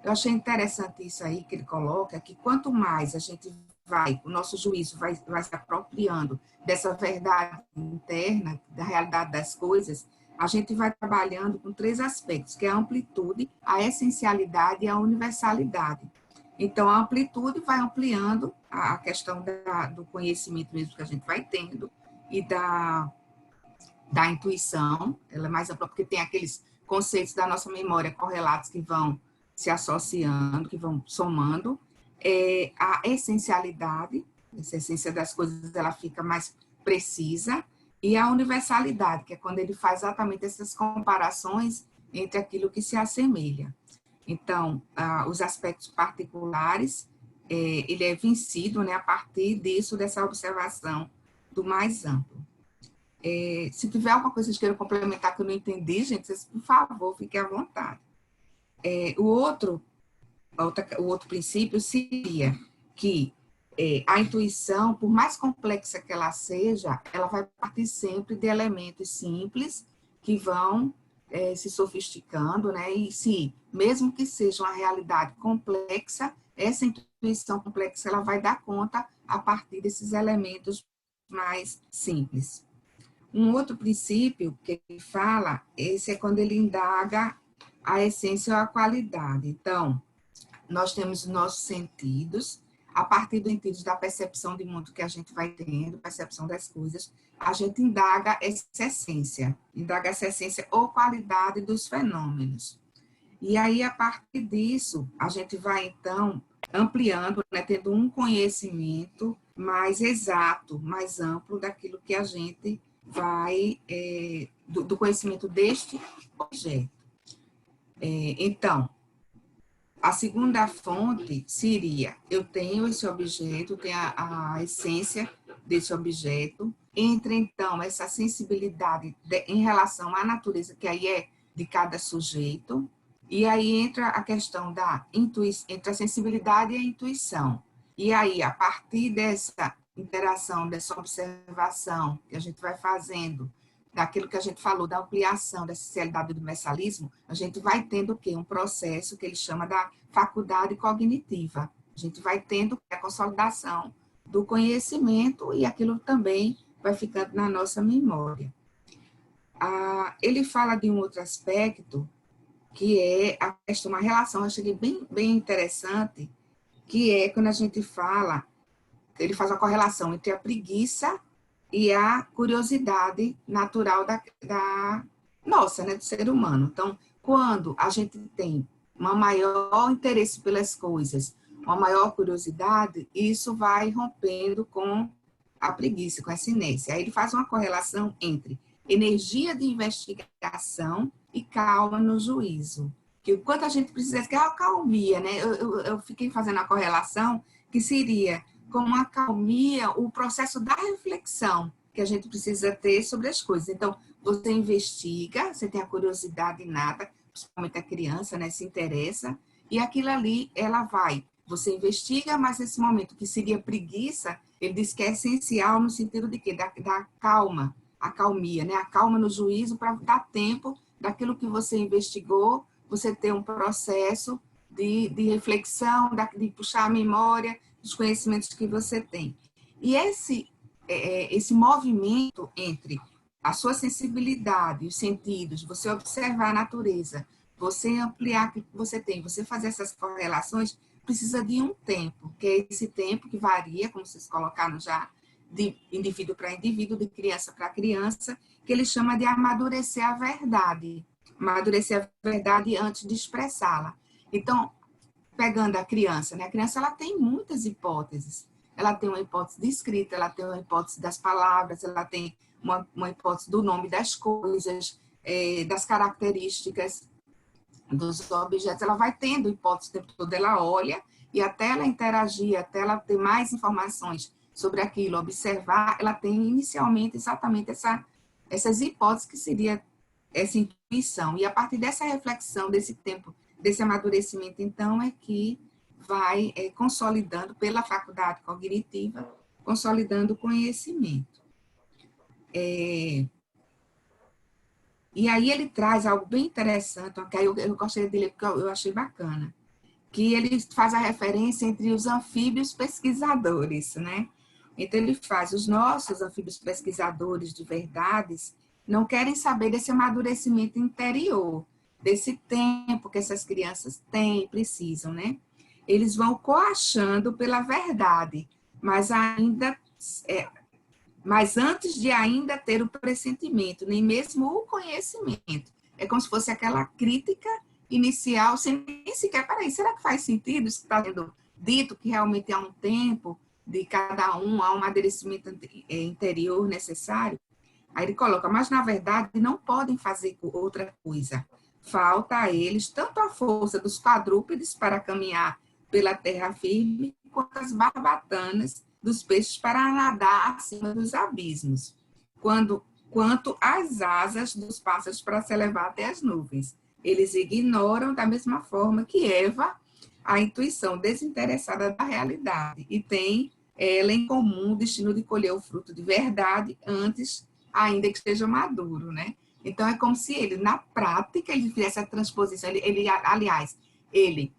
eu achei interessante isso aí que ele coloca, que quanto mais a gente o nosso juízo vai se apropriando dessa verdade interna, da realidade das coisas, a gente vai trabalhando com 3 aspectos, que é a amplitude, a essencialidade e a universalidade. Então, a amplitude vai ampliando a questão do conhecimento mesmo que a gente vai tendo e da intuição, ela é mais ampla, porque tem aqueles conceitos da nossa memória correlatos que vão se associando, que vão somando. A essencialidade, essa essência das coisas, ela fica mais precisa, e a universalidade, que é quando ele faz exatamente essas comparações entre aquilo que se assemelha. Então, os aspectos particulares, ele é vencido, né, a partir disso, dessa observação do mais amplo. Se tiver alguma coisa que queiram complementar que eu não entendi, gente, vocês, por favor, fiquem à vontade. O outro princípio seria que a intuição, por mais complexa que ela seja, ela vai partir sempre de elementos simples que vão se sofisticando, né? E se, mesmo que seja uma realidade complexa, essa intuição complexa ela vai dar conta a partir desses elementos mais simples. Um outro princípio que ele fala, esse é quando ele indaga a essência ou a qualidade. Então, nós temos os nossos sentidos, a partir dos sentidos da percepção de mundo que a gente vai tendo, percepção das coisas, a gente indaga essa essência ou qualidade dos fenômenos. E aí, a partir disso, a gente vai, então, ampliando, né, tendo um conhecimento mais exato, mais amplo daquilo que a gente vai, do conhecimento deste objeto. Então, a segunda fonte seria, eu tenho esse objeto, tenho a essência desse objeto, entra então essa sensibilidade em relação à natureza, que aí é de cada sujeito, e aí entra a questão da intuição, entre a sensibilidade e a intuição. E aí, a partir dessa interação, dessa observação que a gente vai fazendo, daquilo que a gente falou, da ampliação da essencialidade do universalismo, a gente vai tendo o quê? Um processo que ele chama da faculdade cognitiva. A gente vai tendo a consolidação do conhecimento e aquilo também vai ficando na nossa memória. Ele fala de um outro aspecto, que é a questão, uma relação, eu achei bem interessante, que é quando a gente fala ele faz uma correlação entre a preguiça e a curiosidade natural da nossa, né, do ser humano. Então, quando a gente tem um maior interesse pelas coisas, uma maior curiosidade, isso vai rompendo com a preguiça, com essa inércia. Aí ele faz uma correlação entre energia de investigação e calma no juízo. Que o quanto a gente precisa, que é a calmia, né? Eu fiquei fazendo a correlação que seria como a calmia, o processo da reflexão que a gente precisa ter sobre as coisas. Então, você investiga, você tem a curiosidade inata, principalmente a criança, né, se interessa, e aquilo ali, ela vai. Você investiga, mas nesse momento que seria preguiça, ele diz que é essencial no sentido de quê? Da calma, a calmia, né? A calma no juízo para dar tempo daquilo que você investigou, você ter um processo de reflexão, de puxar a memória dos conhecimentos que você tem. E esse movimento entre a sua sensibilidade, os sentidos, você observar a natureza, você ampliar o que você tem, você fazer essas correlações, precisa de um tempo, que é esse tempo que varia, como vocês colocaram já, de indivíduo para indivíduo, de criança para criança, que ele chama de amadurecer a verdade. Amadurecer a verdade antes de expressá-la. Então, pegando a criança, né? A criança ela tem muitas hipóteses. Ela tem uma hipótese de escrita, ela tem uma hipótese das palavras, ela tem uma hipótese do nome das coisas, das características dos objetos. Ela vai tendo hipótese o tempo todo, ela olha, e até ela interagir, até ela ter mais informações sobre aquilo, observar, ela tem inicialmente exatamente essas hipóteses que seria essa intuição. E a partir dessa reflexão, desse tempo, desse amadurecimento, então, é que vai consolidando pela faculdade cognitiva, consolidando o conhecimento. E aí ele traz algo bem interessante, que eu gostaria de ler porque eu achei bacana, que ele faz a referência entre os anfíbios pesquisadores, né? Então ele faz, os nossos anfíbios pesquisadores de verdades não querem saber desse amadurecimento interior, desse tempo que essas crianças têm e precisam, né? Eles vão coachando pela verdade, mas antes de ainda ter o pressentimento, nem mesmo o conhecimento. É como se fosse aquela crítica inicial, sem nem sequer, peraí, será que faz sentido isso que está sendo dito, que realmente há um tempo de cada um, há um amadurecimento interior necessário? Aí ele coloca, mas na verdade não podem fazer outra coisa. Falta a eles tanto a força dos quadrúpedes para caminhar pela terra firme, quanto as barbatanas dos peixes para nadar acima dos abismos, quanto as asas dos pássaros para se elevar até as nuvens. Eles ignoram da mesma forma que Eva a intuição desinteressada da realidade e tem ela em comum o destino de colher o fruto de verdade antes ainda que esteja maduro, né? Então, é como se ele, na prática, ele fizesse a transposição, aliás, ele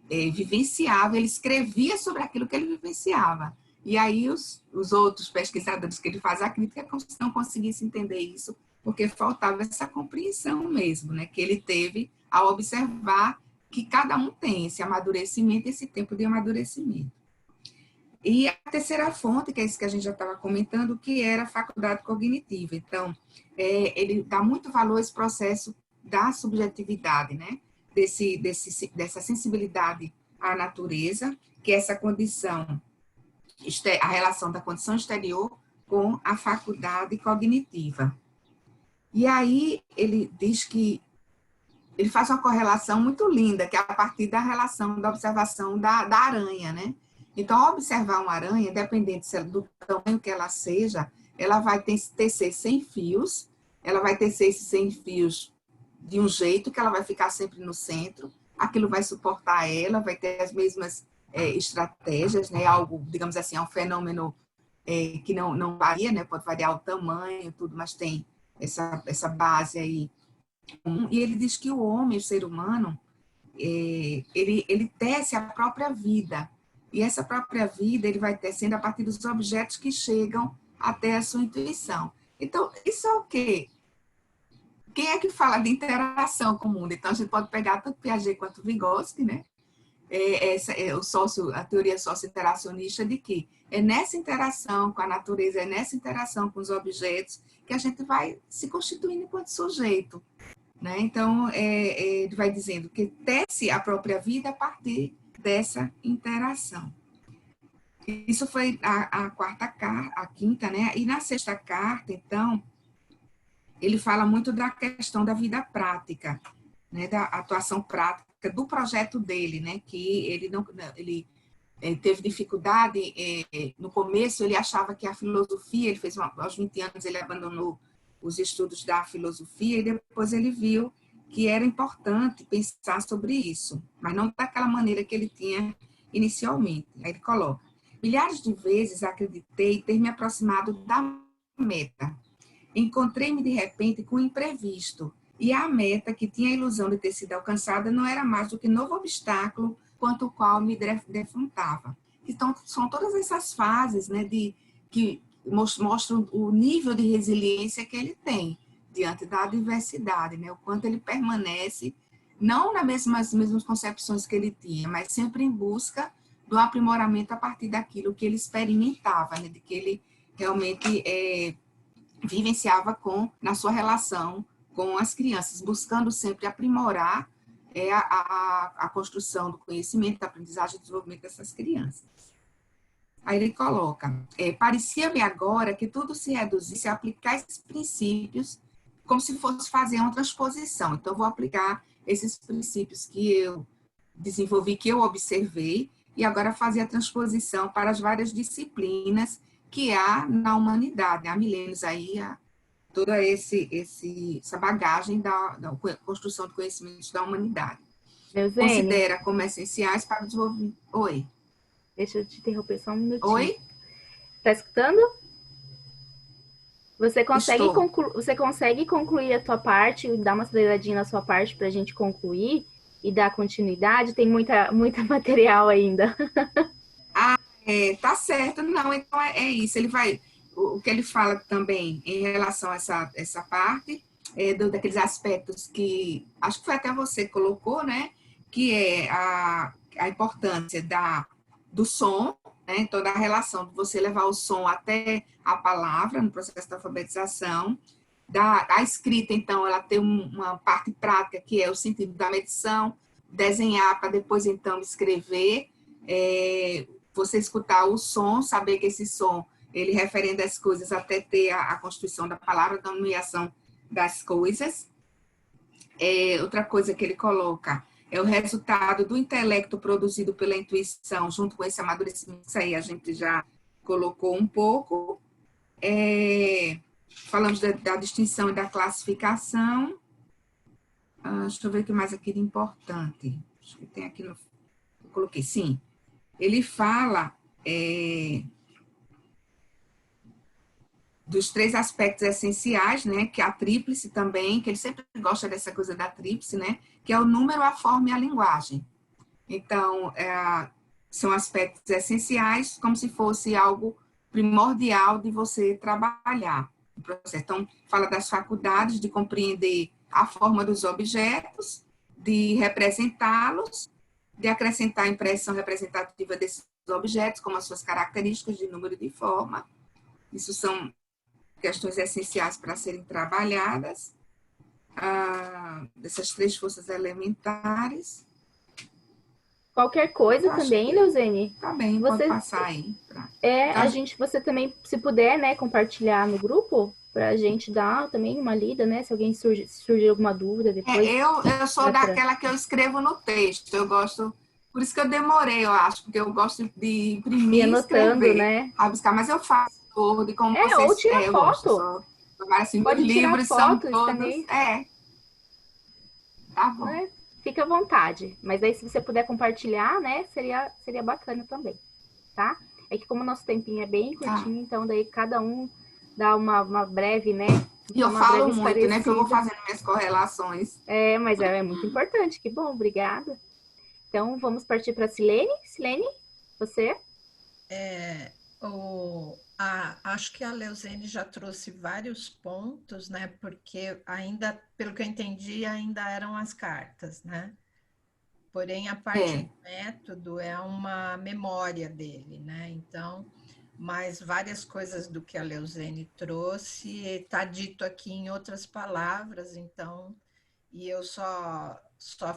vivenciava, ele escrevia sobre aquilo que ele vivenciava. E aí, os outros pesquisadores que ele faz a crítica não conseguissem entender isso, porque faltava essa compreensão mesmo, né? Que ele teve ao observar que cada um tem esse amadurecimento, esse tempo de amadurecimento. E a terceira fonte, que é isso que a gente já estava comentando, que era a faculdade cognitiva. Então, ele dá muito valor a esse processo da subjetividade, né? Dessa sensibilidade à natureza, que é essa condição, a relação da condição exterior com a faculdade cognitiva. E aí ele diz que ele faz uma correlação muito linda, que é a partir da relação da observação da aranha, né? Então, ao observar uma aranha, dependendo do tamanho que ela seja, ela vai tecer 100 fios, ela vai tecer esses 100 fios de um jeito que ela vai ficar sempre no centro, aquilo vai suportar ela, vai ter as mesmas estratégias, né? Algo, digamos assim, é um fenômeno que não varia, né? Pode variar o tamanho, tudo, mas tem essa base aí. E ele diz que o homem, o ser humano, ele tece a própria vida. E essa própria vida ele vai tecendo a partir dos objetos que chegam até a sua intuição. Então, isso é o quê? Quem é que fala de interação com o mundo? Então, a gente pode pegar tanto Piaget quanto Vygotsky, né? a teoria socio-interacionista de que é nessa interação com a natureza, é nessa interação com os objetos que a gente vai se constituindo enquanto sujeito, né? Então, ele vai dizendo que tece a própria vida a partir dessa interação. Isso foi a quinta, né? E na sexta carta, então, ele fala muito da questão da vida prática, né? Da atuação prática do projeto dele, né? Que ele teve dificuldade, no começo ele achava que a filosofia, ele fez aos 20 anos ele abandonou os estudos da filosofia e depois ele viu que era importante pensar sobre isso, mas não daquela maneira que ele tinha inicialmente. Aí ele coloca: milhares de vezes acreditei ter me aproximado da meta. Encontrei-me de repente com o imprevisto, e a meta, que tinha a ilusão de ter sido alcançada, não era mais do que novo obstáculo quanto o qual me defrontava. Então, são todas essas fases, né, que mostram o nível de resiliência que ele tem diante da adversidade, né, o quanto ele permanece, não nas mesmas concepções que ele tinha, mas sempre em busca do aprimoramento a partir daquilo que ele experimentava, né, de que ele realmente vivenciava na sua relação com as crianças, buscando sempre aprimorar a construção do conhecimento, da aprendizagem e desenvolvimento dessas crianças. Aí ele coloca: parecia-me agora que tudo se reduzisse a aplicar esses princípios como se fosse fazer uma transposição. Então, vou aplicar esses princípios que eu desenvolvi, que eu observei, e agora fazer a transposição para as várias disciplinas que há na humanidade. Há milênios aí, toda essa bagagem da construção de conhecimentos da humanidade. Eusênia, Considera como essenciais para o desenvolvimento. Oi. Deixa eu te interromper só um minutinho. Oi? Tá escutando? Você consegue concluir a tua parte, dar uma aceleradinha na sua parte para a gente concluir e dar continuidade? Tem muita material ainda. Tá certo. Não, então é isso. Ele vai... O que ele fala também em relação a essa parte, daqueles aspectos que... Acho que foi até você que colocou, né? Que é a importância do som, né? Então, da relação de você levar o som até a palavra no processo da alfabetização. A escrita, então, ela tem uma parte prática, que é o sentido da medição, desenhar para depois, então, escrever, você escutar o som, saber que esse som, ele referenda as coisas até ter a constituição da palavra, da nomeação das coisas. Outra coisa que ele coloca é o resultado do intelecto produzido pela intuição, junto com esse amadurecimento. Isso aí a gente já colocou um pouco. Falamos da distinção e da classificação. Deixa eu ver o que mais aqui de importante. Acho que tem aqui eu coloquei, sim. Ele fala dos 3 aspectos essenciais, né, que é a tríplice também, que ele sempre gosta dessa coisa da tríplice, né, que é o número, a forma e a linguagem. Então, são aspectos essenciais, como se fosse algo primordial de você trabalhar no processo. Então, fala das faculdades de compreender a forma dos objetos, de representá-los, de acrescentar a impressão representativa desses objetos, como as suas características de número e de forma. Isso são questões essenciais para serem trabalhadas, dessas 3 forças elementares. Qualquer coisa também, Leuzene. Tá bem, pode passar aí. Você também, se puder, né, compartilhar no grupo, para a gente dar também uma lida, né, se alguém surgir alguma dúvida depois. Eu sou daquela que eu escrevo no texto, eu gosto... Por isso que eu demorei, eu acho, porque eu gosto de imprimir e anotando, escrever, né? Buscar, mas eu faço de como vocês... ou tira foto. Assim, pode meus tirar livros fotos são todos... também. Tá bom. Né? Fica à vontade. Mas aí, se você puder compartilhar, né, seria bacana também, tá? É que como o nosso tempinho é bem curtinho, então daí cada um dá uma breve, né? E eu falo muito, né, que eu vou fazendo minhas correlações. Mas é muito importante, que bom, obrigada. Então, vamos partir para a Silene. Silene, você? Acho que a Leuzene já trouxe vários pontos, né? Porque ainda, pelo que eu entendi, ainda eram as cartas, né? porém a parte do método é uma memória dele, né? Então, mas várias coisas do que a Leuzene trouxe está dito aqui em outras palavras, então, e eu só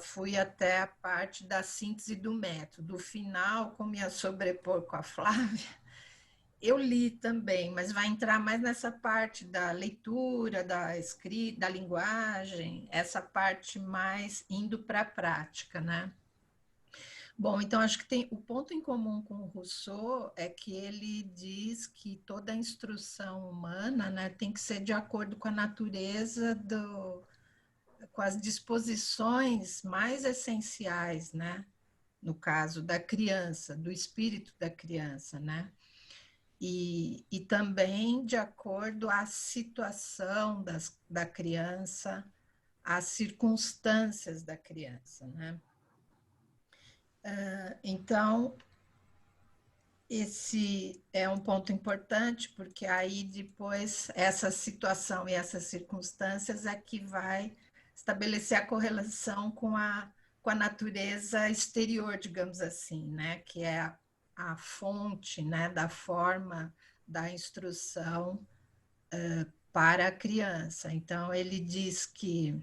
fui até a parte da síntese do método. O final, como ia sobrepor com a Flávia, eu li também, mas vai entrar mais nessa parte da leitura, da escrita, da linguagem, essa parte mais indo para a prática, né? Bom, então acho que tem o ponto em comum com o Rousseau é que ele diz que toda a instrução humana, né, tem que ser de acordo com a natureza com as disposições mais essenciais, né? No caso da criança, do espírito da criança, né? E também de acordo à situação da criança, às circunstâncias da criança, né? Então, esse é um ponto importante, porque aí depois essa situação e essas circunstâncias é que vai estabelecer a correlação com a natureza exterior, digamos assim, né? Que é a fonte, né, da forma da instrução para a criança. Então, ele diz que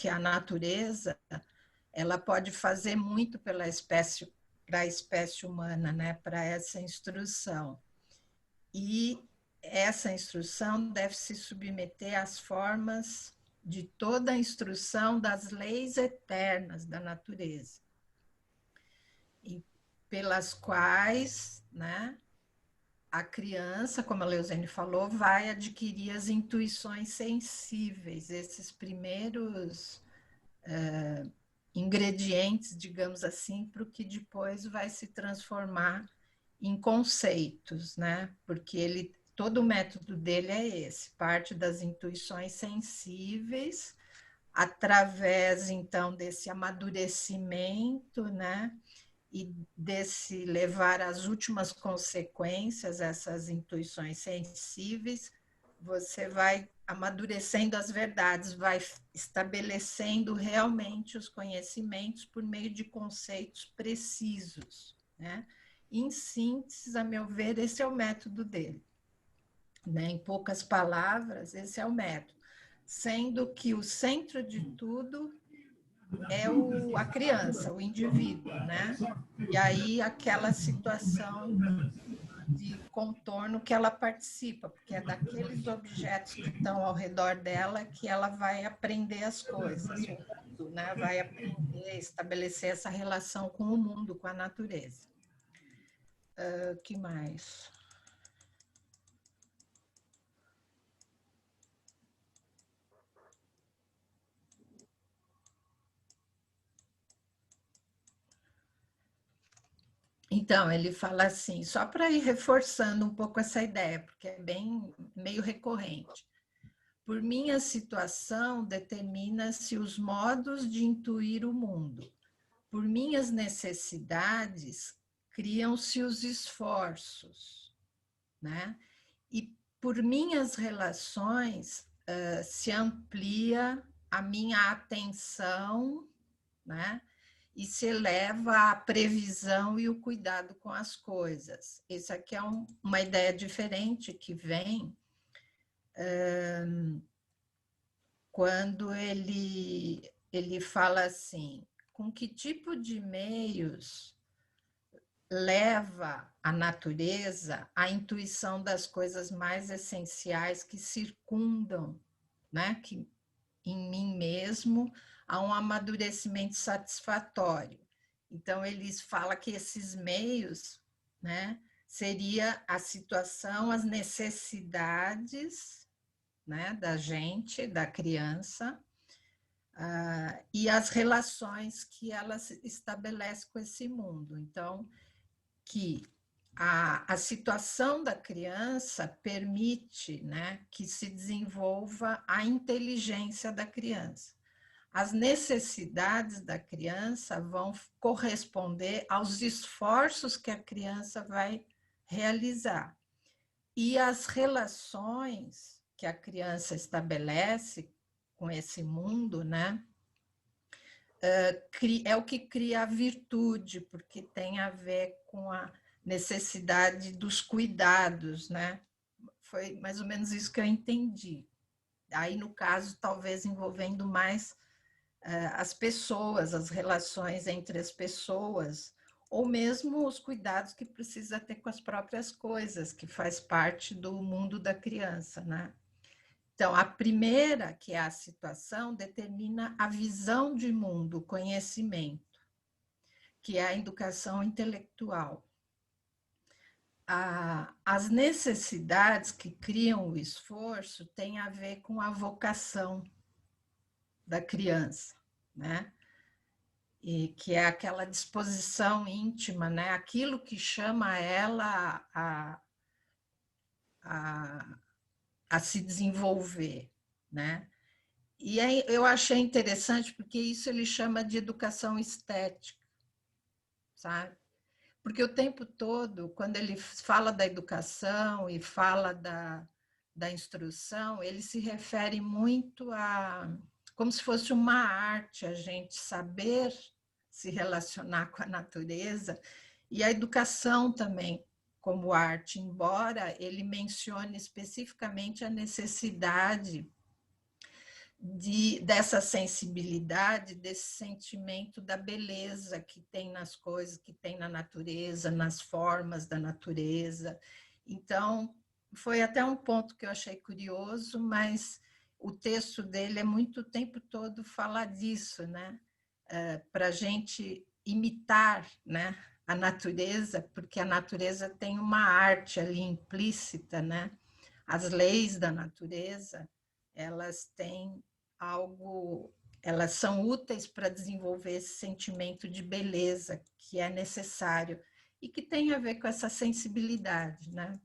a natureza ela pode fazer muito pela espécie, para a espécie humana, né, para essa instrução. E essa instrução deve se submeter às formas de toda a instrução das leis eternas da natureza, e pelas quais, né, a criança, como a Leuzene falou, vai adquirir as intuições sensíveis, esses primeiros ingredientes, digamos assim, para o que depois vai se transformar em conceitos, né? Porque todo o método dele é esse, parte das intuições sensíveis, através, então, desse amadurecimento, né? E desse levar às últimas consequências essas intuições sensíveis, você vai amadurecendo as verdades, vai estabelecendo realmente os conhecimentos por meio de conceitos precisos, né? Em síntese, a meu ver, esse é o método dele, né? Em poucas palavras, esse é o método, sendo que o centro de tudo é a criança, o indivíduo, né? E aí aquela situação de contorno que ela participa, porque é daqueles objetos que estão ao redor dela que ela vai aprender as coisas, o mundo, né? Vai aprender, estabelecer essa relação com o mundo, com a natureza. O que mais? Então, ele fala assim, só para ir reforçando um pouco essa ideia, porque é bem meio recorrente. Por minha situação, determina-se os modos de intuir o mundo. Por minhas necessidades, criam-se os esforços, né? E por minhas relações, se amplia a minha atenção, né? E se eleva a previsão e o cuidado com as coisas. Isso aqui é uma ideia diferente que vem quando ele fala assim, com que tipo de meios leva a natureza à intuição das coisas mais essenciais que circundam, né? Que em mim mesmo há um amadurecimento satisfatório. Então, eles falam que esses meios, né, seria a situação, as necessidades, né, da gente, da criança, e as relações que ela estabelece com esse mundo. Então, que a situação da criança permite, né, que se desenvolva a inteligência da criança. As necessidades da criança vão corresponder aos esforços que a criança vai realizar. E as relações que a criança estabelece com esse mundo, né, é o que cria a virtude, porque tem a ver com a necessidade dos cuidados, né? Foi mais ou menos isso que eu entendi. Aí, no caso, talvez envolvendo mais as pessoas, as relações entre as pessoas, ou mesmo os cuidados que precisa ter com as próprias coisas, que faz parte do mundo da criança, né? Então, a primeira, que é a situação, determina a visão de mundo, o conhecimento, que é a educação intelectual. As necessidades que criam o esforço têm a ver com a vocação da criança, né? E que é aquela disposição íntima, né? Aquilo que chama ela a se desenvolver, né? E aí eu achei interessante porque isso ele chama de educação estética, sabe? Porque o tempo todo, quando ele fala da educação e fala da instrução, ele se refere muito a como se fosse uma arte, a gente saber se relacionar com a natureza, e a educação também como arte, embora ele mencione especificamente a necessidade dessa sensibilidade, desse sentimento da beleza que tem nas coisas, que tem na natureza, nas formas da natureza. Então, foi até um ponto que eu achei curioso, mas o texto dele é muito o tempo todo falar disso, né? Para a gente imitar, né, a natureza, porque a natureza tem uma arte ali implícita, né? As leis da natureza, elas têm algo, elas são úteis para desenvolver esse sentimento de beleza que é necessário e que tem a ver com essa sensibilidade, né?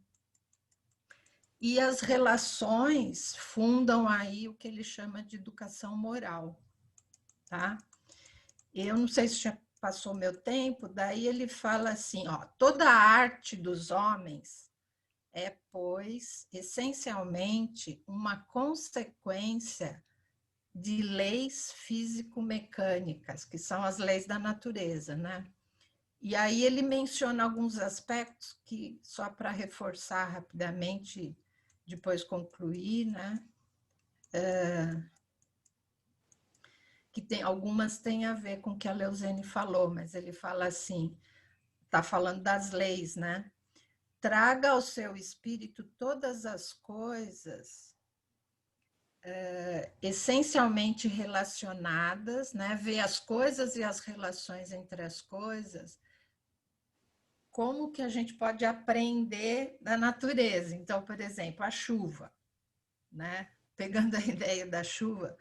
E as relações fundam aí o que ele chama de educação moral, tá? Eu não sei se já passou meu tempo, daí ele fala assim, ó, toda a arte dos homens é, pois, essencialmente uma consequência de leis físico-mecânicas, que são as leis da natureza, né? E aí ele menciona alguns aspectos que, só para reforçar rapidamente, depois concluir, né? Que tem, algumas têm a ver com o que a Leuzene falou, mas ele fala assim, está falando das leis, né? Traga ao seu espírito todas as coisas essencialmente relacionadas, né? Ver as coisas e as relações entre as coisas, como que a gente pode aprender da natureza. Então, por exemplo, a chuva, né? Pegando a ideia da chuva.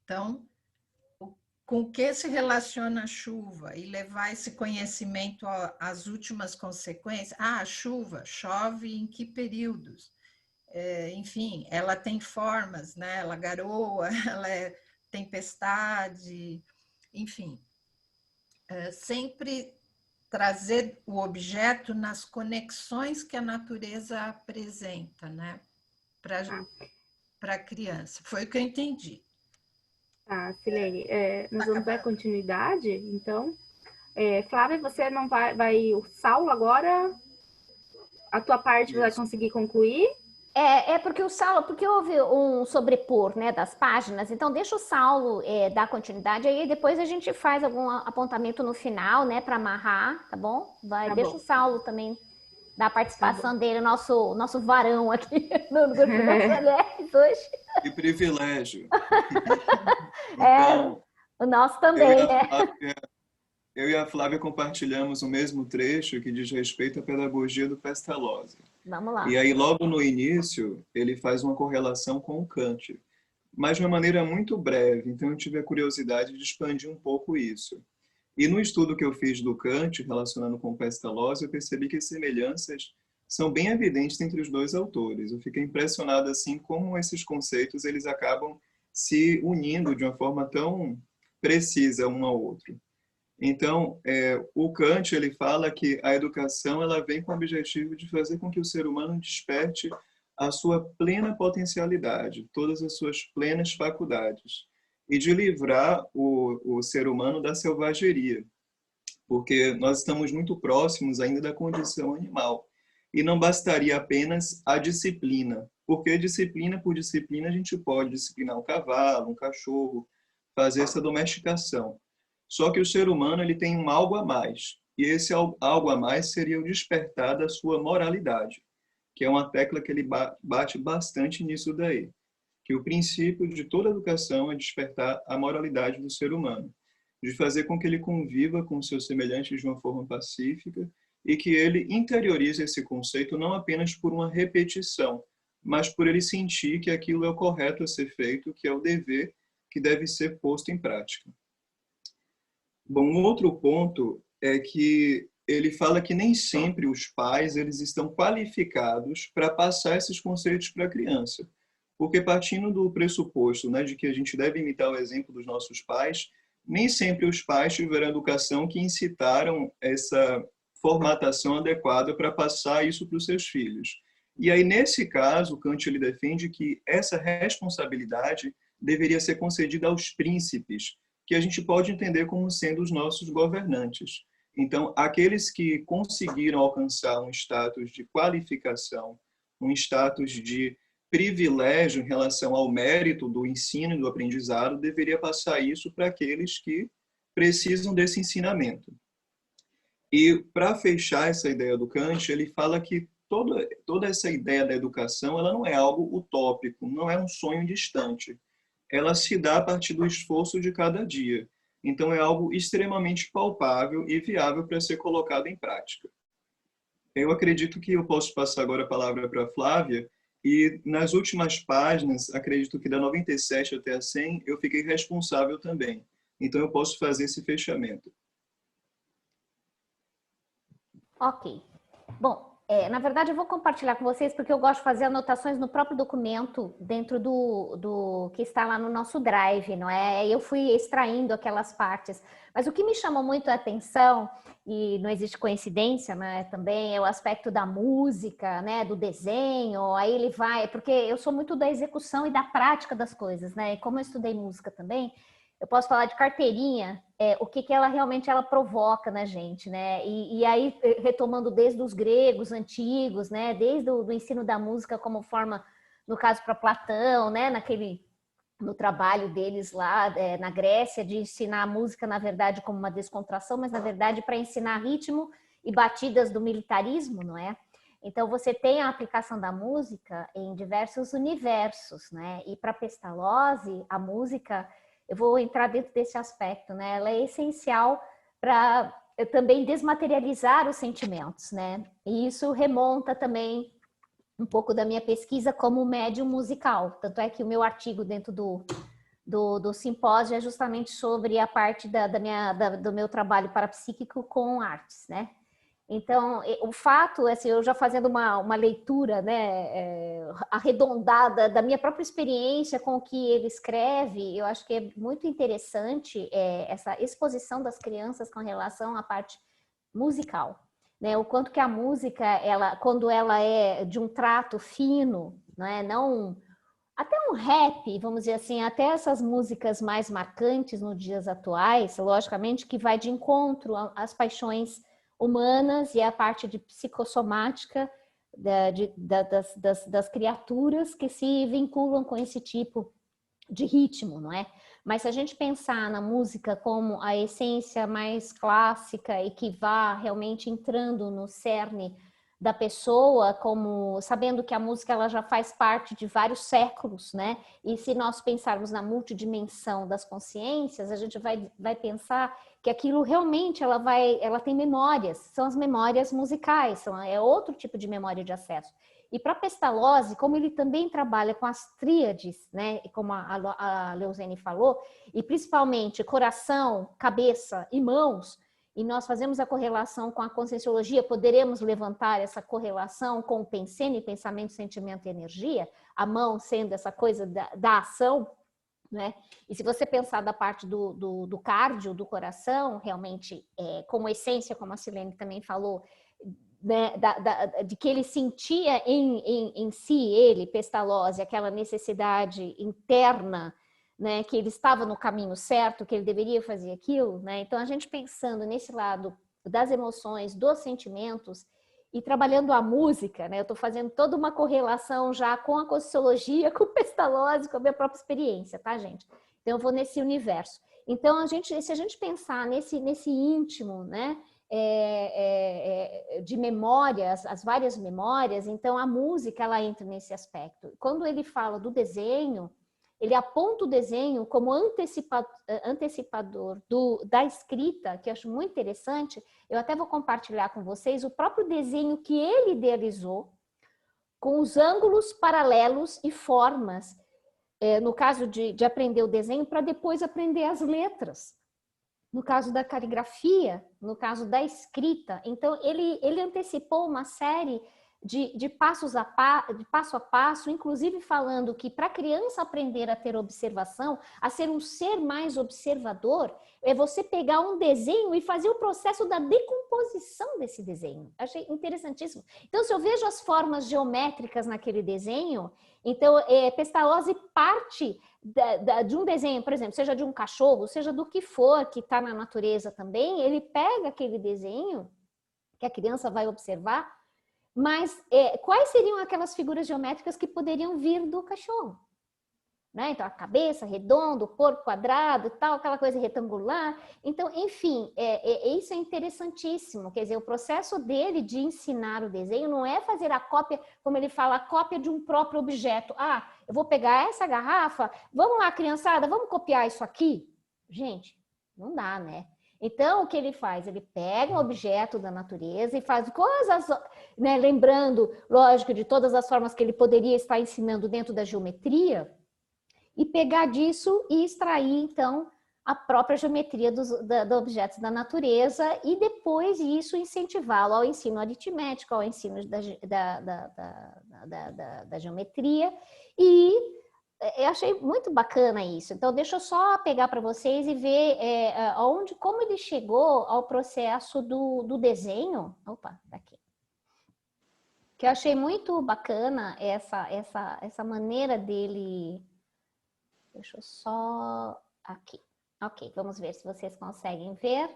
Então, com o que se relaciona a chuva e levar esse conhecimento às últimas consequências. Ah, a chuva, chove em que períodos? Enfim, ela tem formas, né? Ela garoa, ela é tempestade, enfim. Sempre trazer o objeto nas conexões que a natureza apresenta, né? Para a criança. Foi o que eu entendi. Tá, Silene, nós vamos dar continuidade, então. Flávia, você não vai... O Saulo agora, a tua parte vai conseguir concluir? Porque o Saulo, porque houve um sobrepor, né, das páginas, então deixa o Saulo dar continuidade, aí depois a gente faz algum apontamento no final, né, para amarrar, tá bom? Deixa o Saulo também dar a participação dele, nosso varão aqui no grupo das mulheres hoje. Que privilégio. Então, o nosso também, né? Eu e a Flávia compartilhamos o mesmo trecho que diz respeito à pedagogia do Pestalozzi. Vamos lá. E aí, logo no início, ele faz uma correlação com o Kant, mas de uma maneira muito breve, então eu tive a curiosidade de expandir um pouco isso. E no estudo que eu fiz do Kant, relacionando com o Pestalozzi, eu percebi que as semelhanças são bem evidentes entre os dois autores. Eu fiquei impressionado assim como esses conceitos eles acabam se unindo de uma forma tão precisa um ao outro. Então, o Kant ele fala que a educação ela vem com o objetivo de fazer com que o ser humano desperte a sua plena potencialidade, todas as suas plenas faculdades. e de livrar o ser humano da selvageria, porque nós estamos muito próximos ainda da condição animal. E não bastaria apenas a disciplina, porque disciplina por disciplina a gente pode disciplinar um cavalo, um cachorro, fazer essa domesticação. Só que o ser humano ele tem um algo a mais, e esse algo a mais seria o despertar da sua moralidade, que é uma tecla que ele bate bastante nisso daí, que o princípio de toda educação é despertar a moralidade do ser humano, de fazer com que ele conviva com seus semelhantes de uma forma pacífica e que ele interiorize esse conceito não apenas por uma repetição, mas por ele sentir que aquilo é o correto a ser feito, que é o dever que deve ser posto em prática. Bom, um outro ponto é que ele fala que nem sempre os pais eles estão qualificados para passar esses conceitos para a criança, porque partindo do pressuposto, né, de que a gente deve imitar o exemplo dos nossos pais, nem sempre os pais tiveram educação que incitaram essa formatação adequada para passar isso para os seus filhos. E aí, nesse caso, Kant ele defende que essa responsabilidade deveria ser concedida aos príncipes, que a gente pode entender como sendo os nossos governantes. Então, aqueles que conseguiram alcançar um status de qualificação, um status de privilégio em relação ao mérito do ensino e do aprendizado, deveria passar isso para aqueles que precisam desse ensinamento. E para fechar essa ideia do Kant, ele fala que toda essa ideia da educação ela não é algo utópico, não é um sonho distante. Ela se dá a partir do esforço de cada dia. Então, é algo extremamente palpável e viável para ser colocado em prática. Eu acredito que eu posso passar agora a palavra para a Flávia, e nas últimas páginas, acredito que da 97 até a 100, eu fiquei responsável também. Então, eu posso fazer esse fechamento. Ok. Bom, na verdade eu vou compartilhar com vocês porque eu gosto de fazer anotações no próprio documento dentro do que está lá no nosso Drive, não é? Eu fui extraindo aquelas partes. Mas o que me chamou muito a atenção, e não existe coincidência, né, também é o aspecto da música, né, do desenho, aí ele vai... Porque eu sou muito da execução e da prática das coisas, né? E como eu estudei música também, eu posso falar de carteirinha, o que ela realmente ela provoca na gente, né? E aí, retomando desde os gregos antigos, né? Desde o ensino da música como forma, no caso para Platão, né? No trabalho deles lá na Grécia, de ensinar a música, na verdade, como uma descontração, mas, na verdade, para ensinar ritmo e batidas do militarismo, não é? Então, você tem a aplicação da música em diversos universos, né? E para Pestalozzi, a música... Eu vou entrar dentro desse aspecto, né? Ela é essencial para também desmaterializar os sentimentos, né? E isso remonta também um pouco da minha pesquisa como médium musical. Tanto é que o meu artigo dentro do simpósio é justamente sobre a parte do meu trabalho parapsíquico com artes, né? Então, o fato, assim, eu já fazendo uma leitura, né, arredondada da minha própria experiência com o que ele escreve, eu acho que é muito interessante essa exposição das crianças com relação à parte musical, né? O quanto que a música, quando ela é de um trato fino, né, não... Até um rap, vamos dizer assim, até essas músicas mais marcantes nos dias atuais, logicamente que vai de encontro às paixões humanas e a parte de psicossomática das criaturas que se vinculam com esse tipo de ritmo, não é? Mas se a gente pensar na música como a essência mais clássica e que vá realmente entrando no cerne da pessoa, como sabendo que a música ela já faz parte de vários séculos, né? E se nós pensarmos na multidimensão das consciências, a gente vai pensar que aquilo realmente ela tem memórias, são as memórias musicais, é outro tipo de memória de acesso. E para Pestalozzi, como ele também trabalha com as tríades, né? Como a Leuzene falou, e principalmente coração, cabeça e mãos, e nós fazemos a correlação com a conscienciologia, poderemos levantar essa correlação com o pensene, pensamento, sentimento e energia, a mão sendo essa coisa da ação, né? E se você pensar da parte do cardio, do coração, realmente, como essência, como a Silene também falou, né, de que ele sentia em si, Pestalozzi, aquela necessidade interna né, que ele estava no caminho certo, que ele deveria fazer aquilo, né? Então, a gente pensando nesse lado das emoções, dos sentimentos e trabalhando a música, né? Eu estou fazendo toda uma correlação já com a Conscienciologia, com o Pestalozzi, com a minha própria experiência, tá, gente? Então, eu vou nesse universo. Então, se a gente pensar nesse íntimo, né? De memórias, as várias memórias, então a música ela entra nesse aspecto. Quando ele fala do desenho, ele aponta o desenho como antecipador da escrita, que eu acho muito interessante. Eu até vou compartilhar com vocês o próprio desenho que ele idealizou, com os ângulos paralelos e formas, no caso de aprender o desenho, para depois aprender as letras. No caso da caligrafia, no caso da escrita. Então, ele antecipou uma série de passo a passo, inclusive falando que para a criança aprender a ter observação, a ser um ser mais observador, é você pegar um desenho e fazer o processo da decomposição desse desenho. Achei interessantíssimo. Então, se eu vejo as formas geométricas naquele desenho, então, Pestalozzi parte de um desenho, por exemplo, seja de um cachorro, seja do que for que está na natureza também, ele pega aquele desenho que a criança vai observar, mas quais seriam aquelas figuras geométricas que poderiam vir do cachorro? Né? Então, a cabeça redonda, o corpo quadrado e tal, aquela coisa retangular. Então, enfim, isso é interessantíssimo. Quer dizer, o processo dele de ensinar o desenho não é fazer a cópia, como ele fala, a cópia de um próprio objeto. Ah, eu vou pegar essa garrafa, vamos lá, criançada, vamos copiar isso aqui? Gente, não dá, né? Então, o que ele faz? Ele pega um objeto da natureza e faz coisas, né, lembrando, lógico, de todas as formas que ele poderia estar ensinando dentro da geometria, e pegar disso e extrair, então, a própria geometria dos objetos da natureza e depois isso incentivá-lo ao ensino aritmético, ao ensino da geometria. E eu achei muito bacana isso. Então, deixa eu só pegar para vocês e ver como ele chegou ao processo do desenho. Opa, daqui. Que eu achei muito bacana essa maneira dele. Deixa eu só... Aqui. Ok, vamos ver se vocês conseguem ver.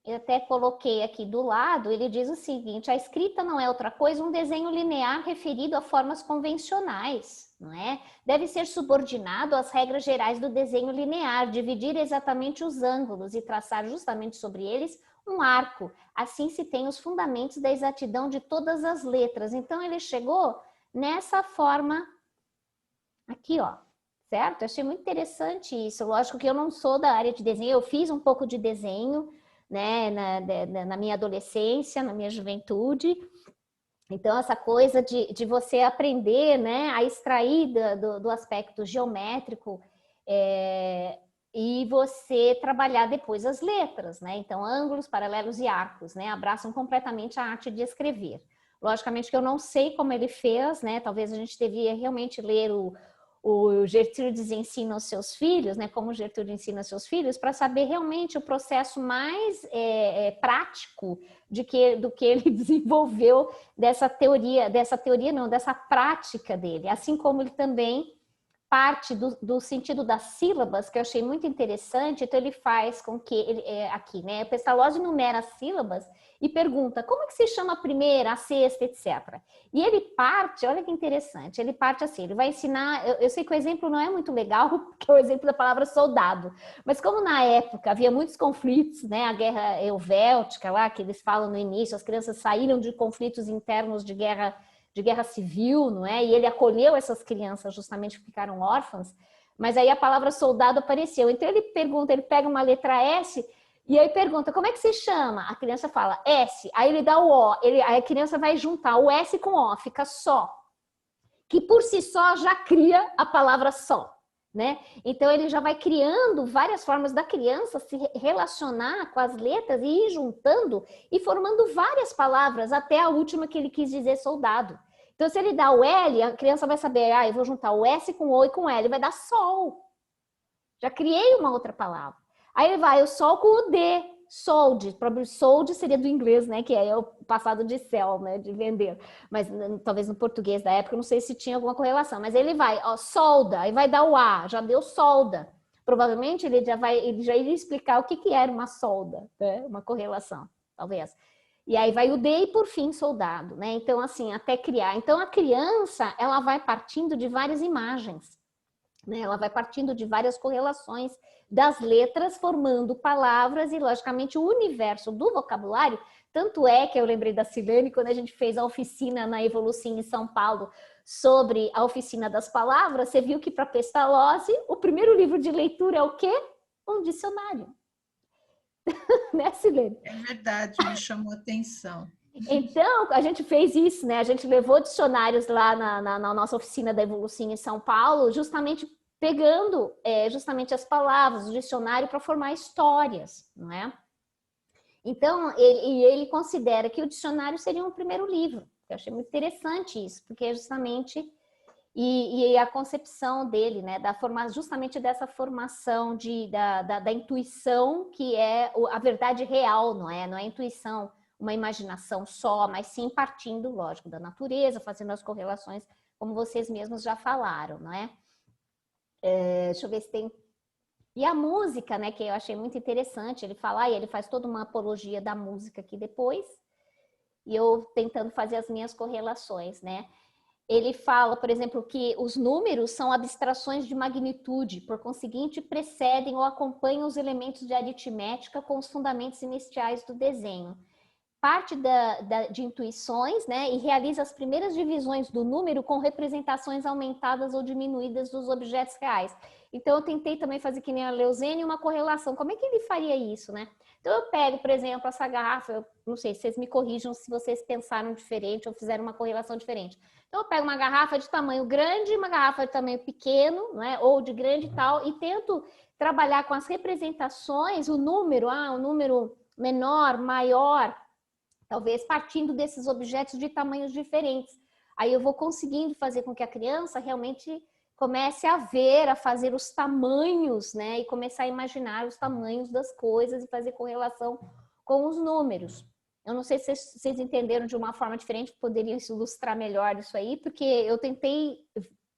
Eu até coloquei aqui do lado, ele diz o seguinte: a escrita não é outra coisa, um desenho linear referido a formas convencionais, não é? Deve ser subordinado às regras gerais do desenho linear, dividir exatamente os ângulos e traçar justamente sobre eles um arco. Assim se tem os fundamentos da exatidão de todas as letras. Então, ele chegou nessa forma aqui, ó. Certo? Achei muito interessante isso. Lógico que eu não sou da área de desenho, eu fiz um pouco de desenho, né, na minha adolescência, na minha juventude. Então, essa coisa de você aprender, né, a extrair do aspecto geométrico e você trabalhar depois as letras, né? Então, ângulos, paralelos e arcos, né, abraçam completamente a arte de escrever. Logicamente que eu não sei como ele fez, né? Talvez a gente devia realmente ler o Gertrudes Ensina aos Seus Filhos, né, como Gertrude ensina aos seus filhos, para saber realmente o processo mais prático do que ele desenvolveu dessa prática dele, assim como ele também parte do sentido das sílabas, que eu achei muito interessante. Então ele faz com que, aqui, né, Pestalozzi numera as sílabas e pergunta como é que se chama a primeira, a sexta, etc. E ele parte, olha que interessante, ele parte assim, ele vai ensinar, eu sei que o exemplo não é muito legal, porque é o exemplo da palavra soldado, mas como na época havia muitos conflitos, né, a guerra helvética lá, que eles falam no início, as crianças saíram de conflitos internos de guerra civil, não é? E ele acolheu essas crianças justamente que ficaram órfãs, mas aí a palavra soldado apareceu. Então ele pega uma letra S e aí pergunta, como é que se chama? A criança fala S, aí ele dá o O, aí a criança vai juntar o S com o O, fica só, que por si só já cria a palavra só, né? Então ele já vai criando várias formas da criança se relacionar com as letras e ir juntando e formando várias palavras até a última que ele quis dizer soldado. Então se ele dá o L, a criança vai saber, eu vou juntar o S com o O e com o L, vai dar sol. Já criei uma outra palavra. Aí ele vai o sol com o D, sold. Probably sold seria do inglês, né? Que é o passado de sell, né? De vender. Mas talvez no português da época, eu não sei se tinha alguma correlação. Mas ele vai, ó, solda, aí vai dar o A, já deu solda. Provavelmente ele já iria explicar o que era uma solda, né? Uma correlação, talvez. E aí vai o D e, por fim, soldado, né? Então, assim, até criar. Então, a criança, ela vai partindo de várias imagens, né? Ela vai partindo de várias correlações das letras, formando palavras e, logicamente, o universo do vocabulário. Tanto é que eu lembrei da Silene, quando a gente fez a oficina na Evolucim em São Paulo, sobre a oficina das palavras, você viu que para Pestalozzi, o primeiro livro de leitura é o quê? Um dicionário. Né, Silene? É verdade, me chamou a atenção. Então, a gente fez isso, né? A gente levou dicionários lá na nossa oficina da Evolucim em São Paulo, justamente pegando justamente as palavras, o dicionário para formar histórias, não é? Então, ele considera que o dicionário seria um primeiro livro. Eu achei muito interessante isso, porque é justamente e a concepção dele, né, justamente dessa formação da intuição, que é a verdade real, não é a intuição, uma imaginação só, mas sim partindo, lógico, da natureza, fazendo as correlações, como vocês mesmos já falaram, não é? Deixa eu ver se tem... E a música, né, que eu achei muito interessante, ele fala, e ele faz toda uma apologia da música aqui depois, e eu tentando fazer as minhas correlações, né? Ele fala, por exemplo, que os números são abstrações de magnitude, por conseguinte, precedem ou acompanham os elementos de aritmética com os fundamentos iniciais do desenho. Parte de intuições, né, e realiza as primeiras divisões do número com representações aumentadas ou diminuídas dos objetos reais. Então, eu tentei também fazer que nem a Leuzene uma correlação. Como é que ele faria isso, né? Então, eu pego, por exemplo, essa garrafa, eu não sei, vocês me corrijam se vocês pensaram diferente ou fizeram uma correlação diferente. Então, eu pego uma garrafa de tamanho grande, uma garrafa de tamanho pequeno, né, ou de grande e tal, e tento trabalhar com as representações, o número menor, maior, talvez partindo desses objetos de tamanhos diferentes. Aí eu vou conseguindo fazer com que a criança realmente comece a ver, a fazer os tamanhos, né? E começar a imaginar os tamanhos das coisas e fazer correlação com os números. Eu não sei se vocês entenderam de uma forma diferente, poderiam ilustrar melhor isso aí, porque eu tentei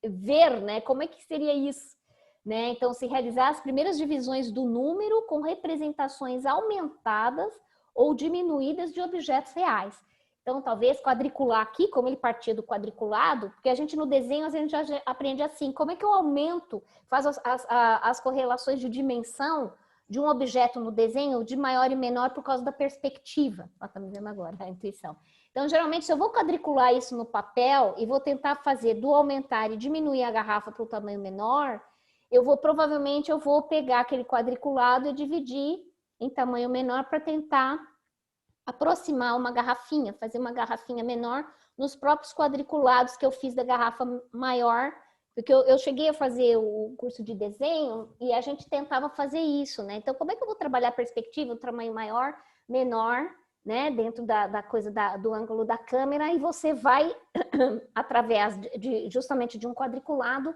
ver, né? Como é que seria isso, né? Então, se realizar as primeiras divisões do número com representações aumentadas ou diminuídas de objetos reais. Então, talvez quadricular aqui, como ele partia do quadriculado, porque a gente no desenho, a gente já aprende assim, como é que eu aumento, faz as correlações de dimensão de um objeto no desenho de maior e menor por causa da perspectiva. Está me vendo agora, a intuição. Então, geralmente, se eu vou quadricular isso no papel e vou tentar fazer do aumentar e diminuir a garrafa para o tamanho menor, provavelmente eu vou pegar aquele quadriculado e dividir em tamanho menor para tentar aproximar uma garrafinha, fazer uma garrafinha menor nos próprios quadriculados que eu fiz da garrafa maior, porque eu cheguei a fazer o curso de desenho e a gente tentava fazer isso, né? Então, como é que eu vou trabalhar a perspectiva, o tamanho maior, menor, né? Dentro da coisa do ângulo da câmera, e você vai, através justamente de um quadriculado,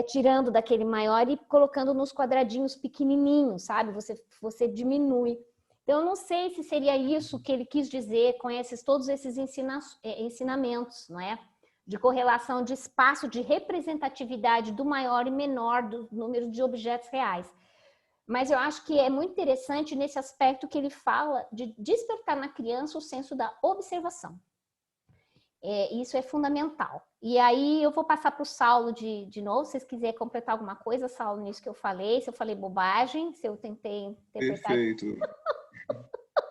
tirando daquele maior e colocando nos quadradinhos pequenininhos, sabe? Você diminui. Então, eu não sei se seria isso que ele quis dizer com todos esses ensinamentos, não é? De correlação de espaço, de representatividade do maior e menor do número de objetos reais. Mas eu acho que é muito interessante nesse aspecto que ele fala de despertar na criança o senso da observação. Isso é fundamental. E aí eu vou passar para o Saulo de novo, se vocês quiserem completar alguma coisa, Saulo, nisso que eu falei, se eu falei bobagem, se eu tentei interpretar. Perfeito.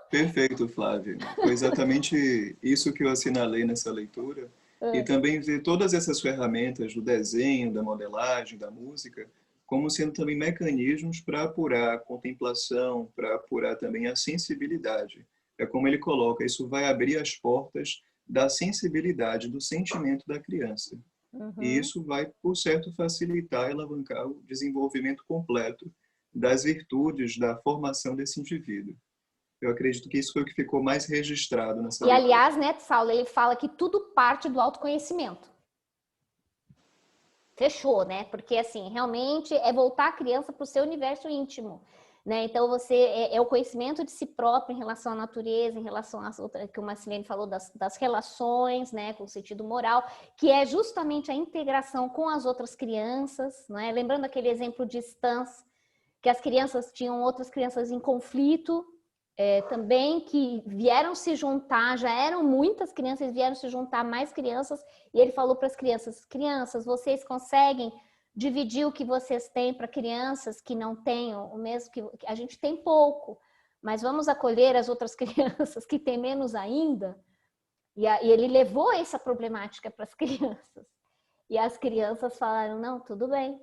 Perfeito, Flávia. Foi exatamente isso que eu assinalei nessa leitura. E também ver todas essas ferramentas do desenho, da modelagem, da música, como sendo também mecanismos para apurar a contemplação, para apurar também a sensibilidade. É como ele coloca, isso vai abrir as portas da sensibilidade, do sentimento da criança. E isso vai, por certo, facilitar e alavancar o desenvolvimento completo das virtudes da formação desse indivíduo. Eu acredito que isso foi o que ficou mais registrado nessa leitura. Aliás, né, Saulo, ele fala que tudo parte do autoconhecimento. Fechou, né? Porque, assim, realmente é voltar a criança para o seu universo íntimo. né? Então, é o conhecimento de si próprio em relação à natureza, em relação às outras, que o Marcelene falou das relações, né, com o sentido moral, que é justamente a integração com as outras crianças, né? Lembrando aquele exemplo de Stans, que as crianças tinham outras crianças em conflito, também, que vieram se juntar, já eram muitas crianças, vieram se juntar mais crianças, e ele falou para as crianças, vocês conseguem dividir o que vocês têm para crianças que não tenham o mesmo que a gente tem pouco, mas vamos acolher as outras crianças que têm menos ainda. E ele levou essa problemática para as crianças. E as crianças falaram, não, tudo bem.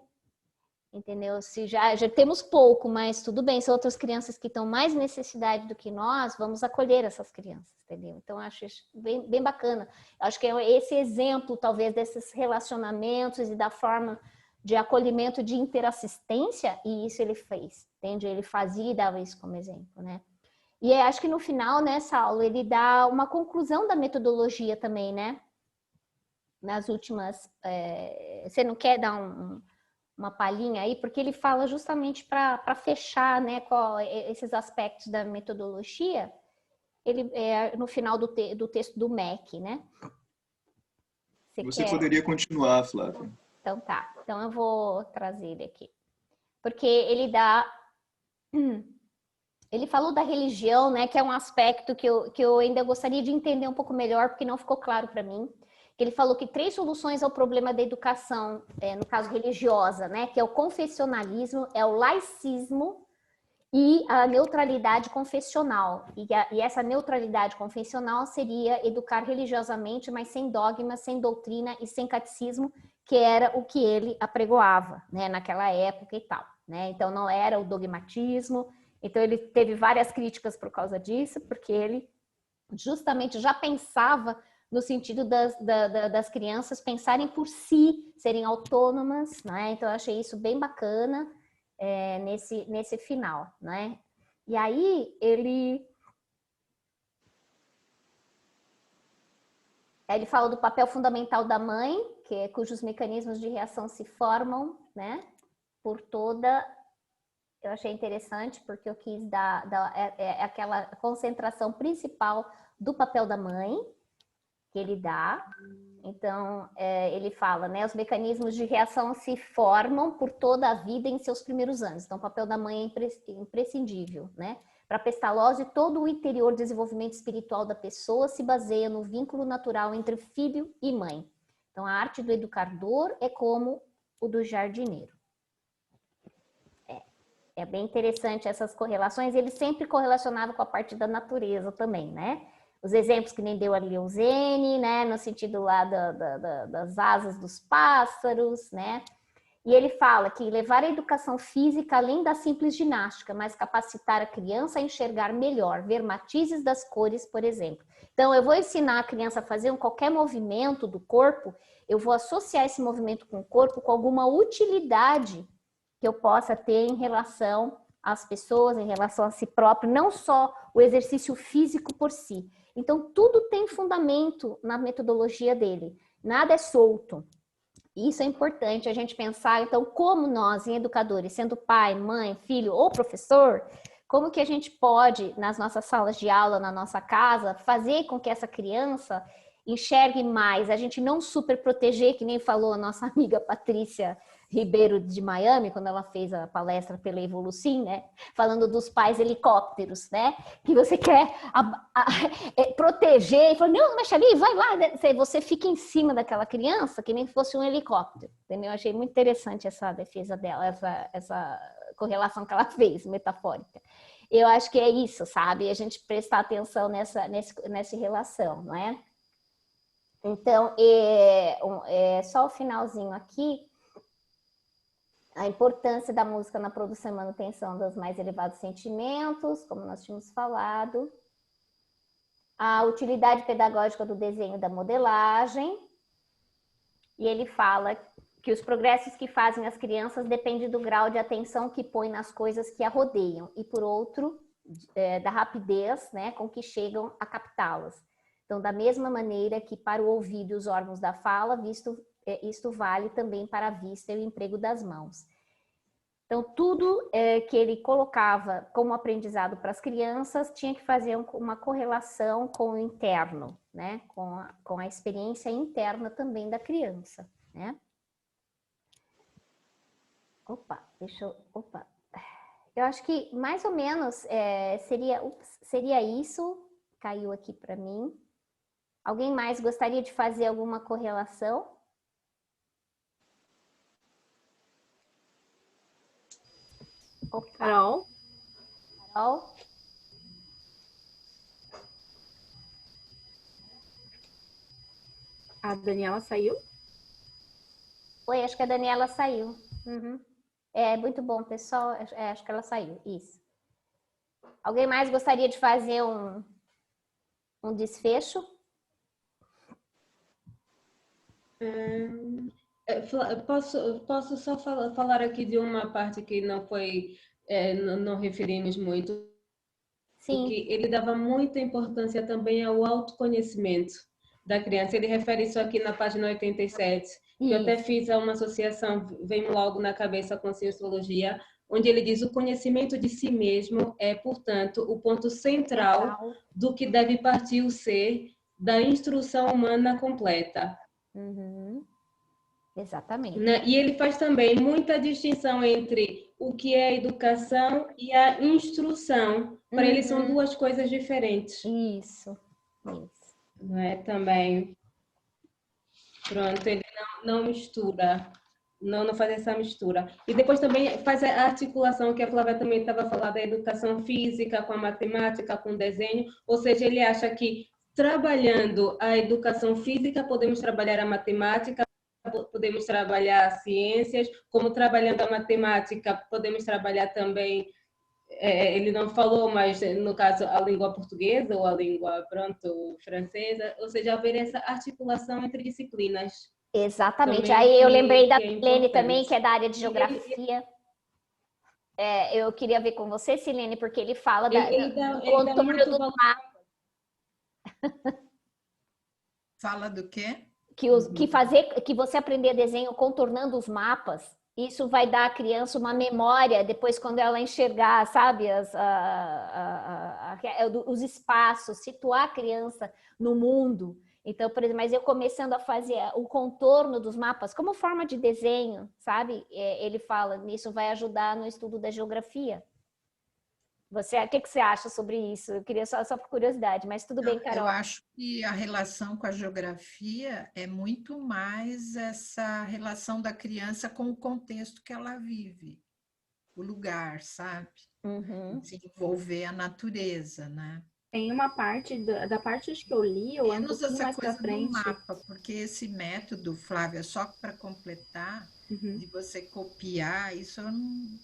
Entendeu? Se já temos pouco, mas tudo bem, são outras crianças que estão mais necessidade do que nós, vamos acolher essas crianças, entendeu? Então, acho isso bem, bem bacana. Acho que é esse exemplo, talvez, desses relacionamentos e da forma de acolhimento, de interassistência, e isso ele fez, entende? Ele fazia e dava isso como exemplo, né? E acho que no final, nessa aula, ele dá uma conclusão da metodologia também, né? Nas últimas... você não quer dar uma palhinha aí? Porque ele fala justamente para fechar, né, esses aspectos da metodologia, ele no final do texto do MEC, né? Você poderia continuar, Flávia. Então tá, então eu vou trazer ele aqui. Porque ele dá... Ele falou da religião, né, que é um aspecto que eu ainda gostaria de entender um pouco melhor, porque não ficou claro para mim. Ele falou que 3 soluções ao problema da educação, no caso religiosa, né, que é o confessionalismo, é o laicismo e a neutralidade confessional. E essa neutralidade confessional seria educar religiosamente, mas sem dogma, sem doutrina e sem catecismo, que era o que ele apregoava, né, naquela época e tal, né? Então não era o dogmatismo. Então ele teve várias críticas por causa disso, porque ele justamente já pensava no sentido das crianças pensarem por si, serem autônomas, né? Então eu achei isso bem bacana nesse final, né? E aí ele fala do papel fundamental da mãe, cujos mecanismos de reação se formam, né, por toda... Eu achei interessante, porque eu quis dar aquela concentração principal do papel da mãe, que ele dá. Então, ele fala, né, os mecanismos de reação se formam por toda a vida em seus primeiros anos. Então, o papel da mãe é imprescindível, né? Para Pestalozzi, todo o interior desenvolvimento espiritual da pessoa se baseia no vínculo natural entre filho e mãe. Então, a arte do educador é como o do jardineiro. É bem interessante essas correlações. Ele sempre correlacionava com a parte da natureza também, né? Os exemplos que nem deu a Leonzene, né? No sentido lá das asas dos pássaros, né? E ele fala que levar a educação física além da simples ginástica, mas capacitar a criança a enxergar melhor, ver matizes das cores, por exemplo. Então, eu vou ensinar a criança a fazer qualquer movimento do corpo, eu vou associar esse movimento com o corpo com alguma utilidade que eu possa ter em relação às pessoas, em relação a si próprio, não só o exercício físico por si. Então, tudo tem fundamento na metodologia dele, nada é solto. Isso é importante a gente pensar, então, como nós, em educadores, sendo pai, mãe, filho ou professor, como que a gente pode, nas nossas salas de aula, na nossa casa, fazer com que essa criança enxergue mais, a gente não super proteger, que nem falou a nossa amiga Patrícia Ribeiro de Miami, quando ela fez a palestra pela Evolucim, né? Falando dos pais helicópteros, né? Que você quer proteger e falar, não, mexe ali, vai lá. Você fica em cima daquela criança que nem fosse um helicóptero. Entendeu? Eu achei muito interessante essa defesa dela, essa correlação que ela fez, metafórica. Eu acho que é isso, sabe? A gente prestar atenção nessa relação, não é? Então, só o finalzinho aqui. A importância da música na produção e manutenção dos mais elevados sentimentos, como nós tínhamos falado. A utilidade pedagógica do desenho e da modelagem. E ele fala que os progressos que fazem as crianças dependem do grau de atenção que põem nas coisas que a rodeiam. E, por outro, da rapidez, né, com que chegam a captá-las. Então, da mesma maneira que para o ouvido e os órgãos da fala, isto vale também para a vista e o emprego das mãos. Então, tudo que ele colocava como aprendizado para as crianças tinha que fazer uma correlação com o interno, né? Com a experiência interna também da criança, né? Opa. Eu acho que mais ou menos seria isso. Caiu aqui para mim. Alguém mais gostaria de fazer alguma correlação? Carol? A Daniela saiu? Oi, acho que a Daniela saiu. Uhum. É muito bom, pessoal. Acho que ela saiu. Isso. Alguém mais gostaria de fazer um desfecho? Posso só falar aqui de uma parte que não foi, não referimos muito, Sim. que ele dava muita importância também ao autoconhecimento da criança. Ele refere isso aqui na página 87, que eu até fiz uma associação, vem logo na cabeça com Cienciologia, onde ele diz: o conhecimento de si mesmo é, portanto, o ponto central do que deve partir o ser da instrução humana completa. Uhum. Exatamente. E ele faz também muita distinção entre o que é a educação e a instrução. Para ele são duas coisas diferentes. Isso. Não é? Também. Pronto, ele não mistura. Não faz essa mistura. E depois também faz a articulação que a Flávia também estava falando, da educação física com a matemática, com o desenho. Ou seja, ele acha que trabalhando a educação física podemos trabalhar a matemática, podemos trabalhar ciências, como trabalhando a matemática, podemos trabalhar também, ele não falou, mas no caso a língua portuguesa ou a língua, francesa, ou seja, haver essa articulação entre disciplinas. Exatamente. Também Aí eu lembrei da Silene também, que é da área de geografia. Eu queria ver com você, Silene, porque ele fala do contorno do mapa. Fala do quê? Que você aprender desenho contornando os mapas, isso vai dar à criança uma memória depois quando ela enxergar, sabe, os espaços, situar a criança no mundo. Então, por exemplo, mas eu começando a fazer o contorno dos mapas como forma de desenho, sabe? Ele fala, isso vai ajudar no estudo da geografia. O que você acha sobre isso? Eu queria só por curiosidade, mas tudo bem, Carol. Eu acho que a relação com a geografia é muito mais essa relação da criança com o contexto que ela vive, o lugar, sabe? Desenvolver a natureza, né? Tem uma parte da parte que eu li, eu ando um pouquinho mais para frente. Mapa, porque esse método, Flávia, só para completar, de você copiar, isso eu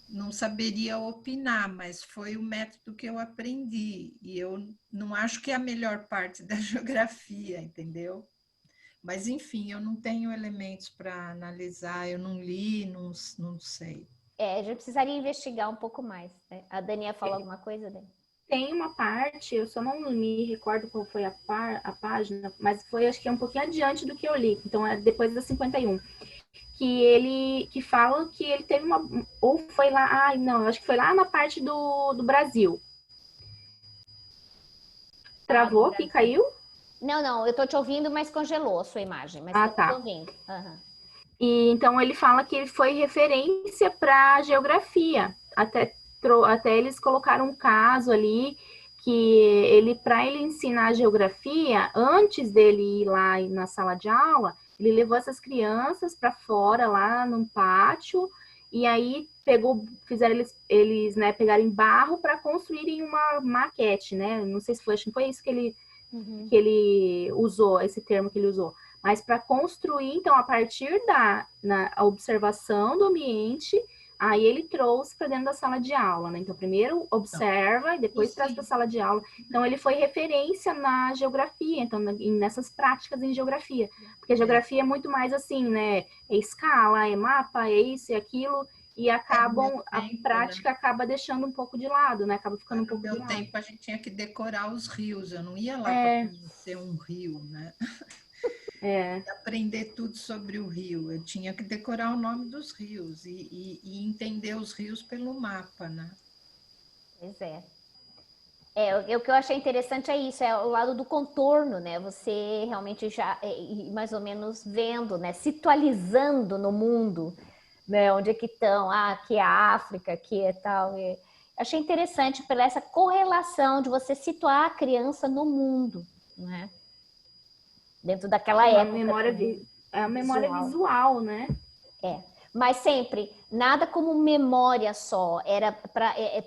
não saberia opinar, mas foi o método que eu aprendi. E eu não acho que é a melhor parte da geografia, entendeu? Mas, enfim, eu não tenho elementos para analisar, eu não li, não sei. A gente precisaria investigar um pouco mais, né? A Daniela falou alguma coisa, Dani? Tem uma parte, eu só não me recordo qual foi a página, mas foi, acho que é um pouquinho adiante do que eu li, então é depois da 51, que fala que ele teve ou foi lá, acho que foi lá na parte do Brasil. Travou aqui, caiu? Não, eu tô te ouvindo, mas congelou a sua imagem, mas tô te ouvindo. E então ele fala que ele foi referência para geografia, até eles colocaram um caso ali que para ele ensinar geografia, antes dele ir lá na sala de aula, ele levou essas crianças para fora lá num pátio e aí fizeram eles né, pegarem barro para construírem uma maquete, né? Não sei se foi, acho que foi isso que ele usou, esse termo que ele usou. Mas para construir, então, a partir da observação do ambiente, aí ele trouxe para dentro da sala de aula, né? Então, primeiro observa e depois traz para a sala de aula. Então, ele foi referência na geografia, então, nessas práticas em geografia. Porque a geografia é muito mais assim, né? É escala, é mapa, é isso e aquilo, e a prática acaba deixando um pouco de lado, né? Acaba ficando um pouco de lado. No meu tempo, a gente tinha que decorar os rios, eu não ia lá para conhecer um rio, né? aprender tudo sobre o rio. Eu tinha que decorar o nome dos rios e entender os rios pelo mapa, né? Pois é. O que eu achei interessante é isso, é o lado do contorno, né? Você realmente já, mais ou menos vendo, né? Situalizando no mundo, né? Onde é que estão? Aqui é a África, aqui é tal. Achei interessante pela essa correlação de você situar a criança no mundo, né? Dentro daquela época. É a memória visual, né? Mas sempre, nada como memória só. Era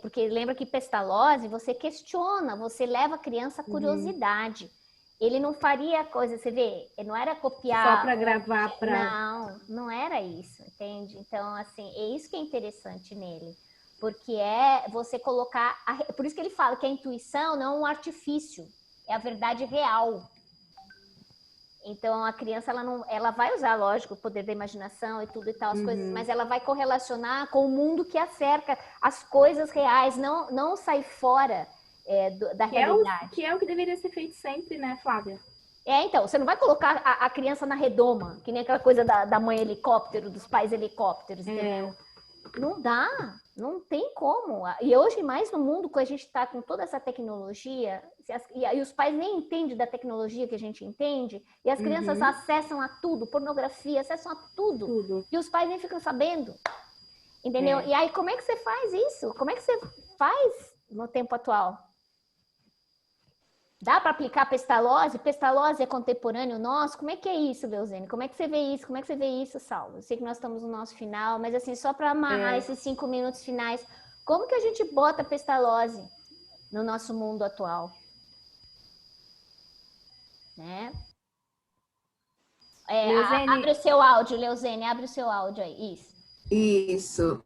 porque lembra que Pestalozzi, você questiona, você leva a criança à curiosidade. Ele não faria coisa, você vê, ele não era copiar. Só para gravar Não era isso, entende? Então, assim, é isso que é interessante nele. Porque você colocar. Por isso que ele fala que a intuição não é um artifício, é a verdade real. Então, a criança, ela vai usar, lógico, o poder da imaginação e tudo e tal, as coisas, mas ela vai correlacionar com o mundo que a cerca, as coisas reais, não sair fora da realidade. Que é o que deveria ser feito sempre, né, Flávia? Então, você não vai colocar a criança na redoma, que nem aquela coisa da mãe helicóptero, dos pais helicópteros, entendeu? Não dá, não tem como. E hoje, mais no mundo, que a gente está com toda essa tecnologia, e os pais nem entendem da tecnologia que a gente entende, e as crianças acessam a tudo, pornografia, acessam a tudo. E os pais nem ficam sabendo. Entendeu? E aí, como é que você faz isso? Como é que você faz no tempo atual? Dá para aplicar Pestalozzi? Pestalozzi é contemporâneo nosso? Como é que é isso, Leozene? Como é que você vê isso? Como é que você vê isso, Saulo? Eu sei que nós estamos no nosso final, mas assim, só para amarrar esses 5 minutos finais, como que a gente bota Pestalozzi no nosso mundo atual? Né? Abre o seu áudio, Leozene, abre o seu áudio aí. Isso.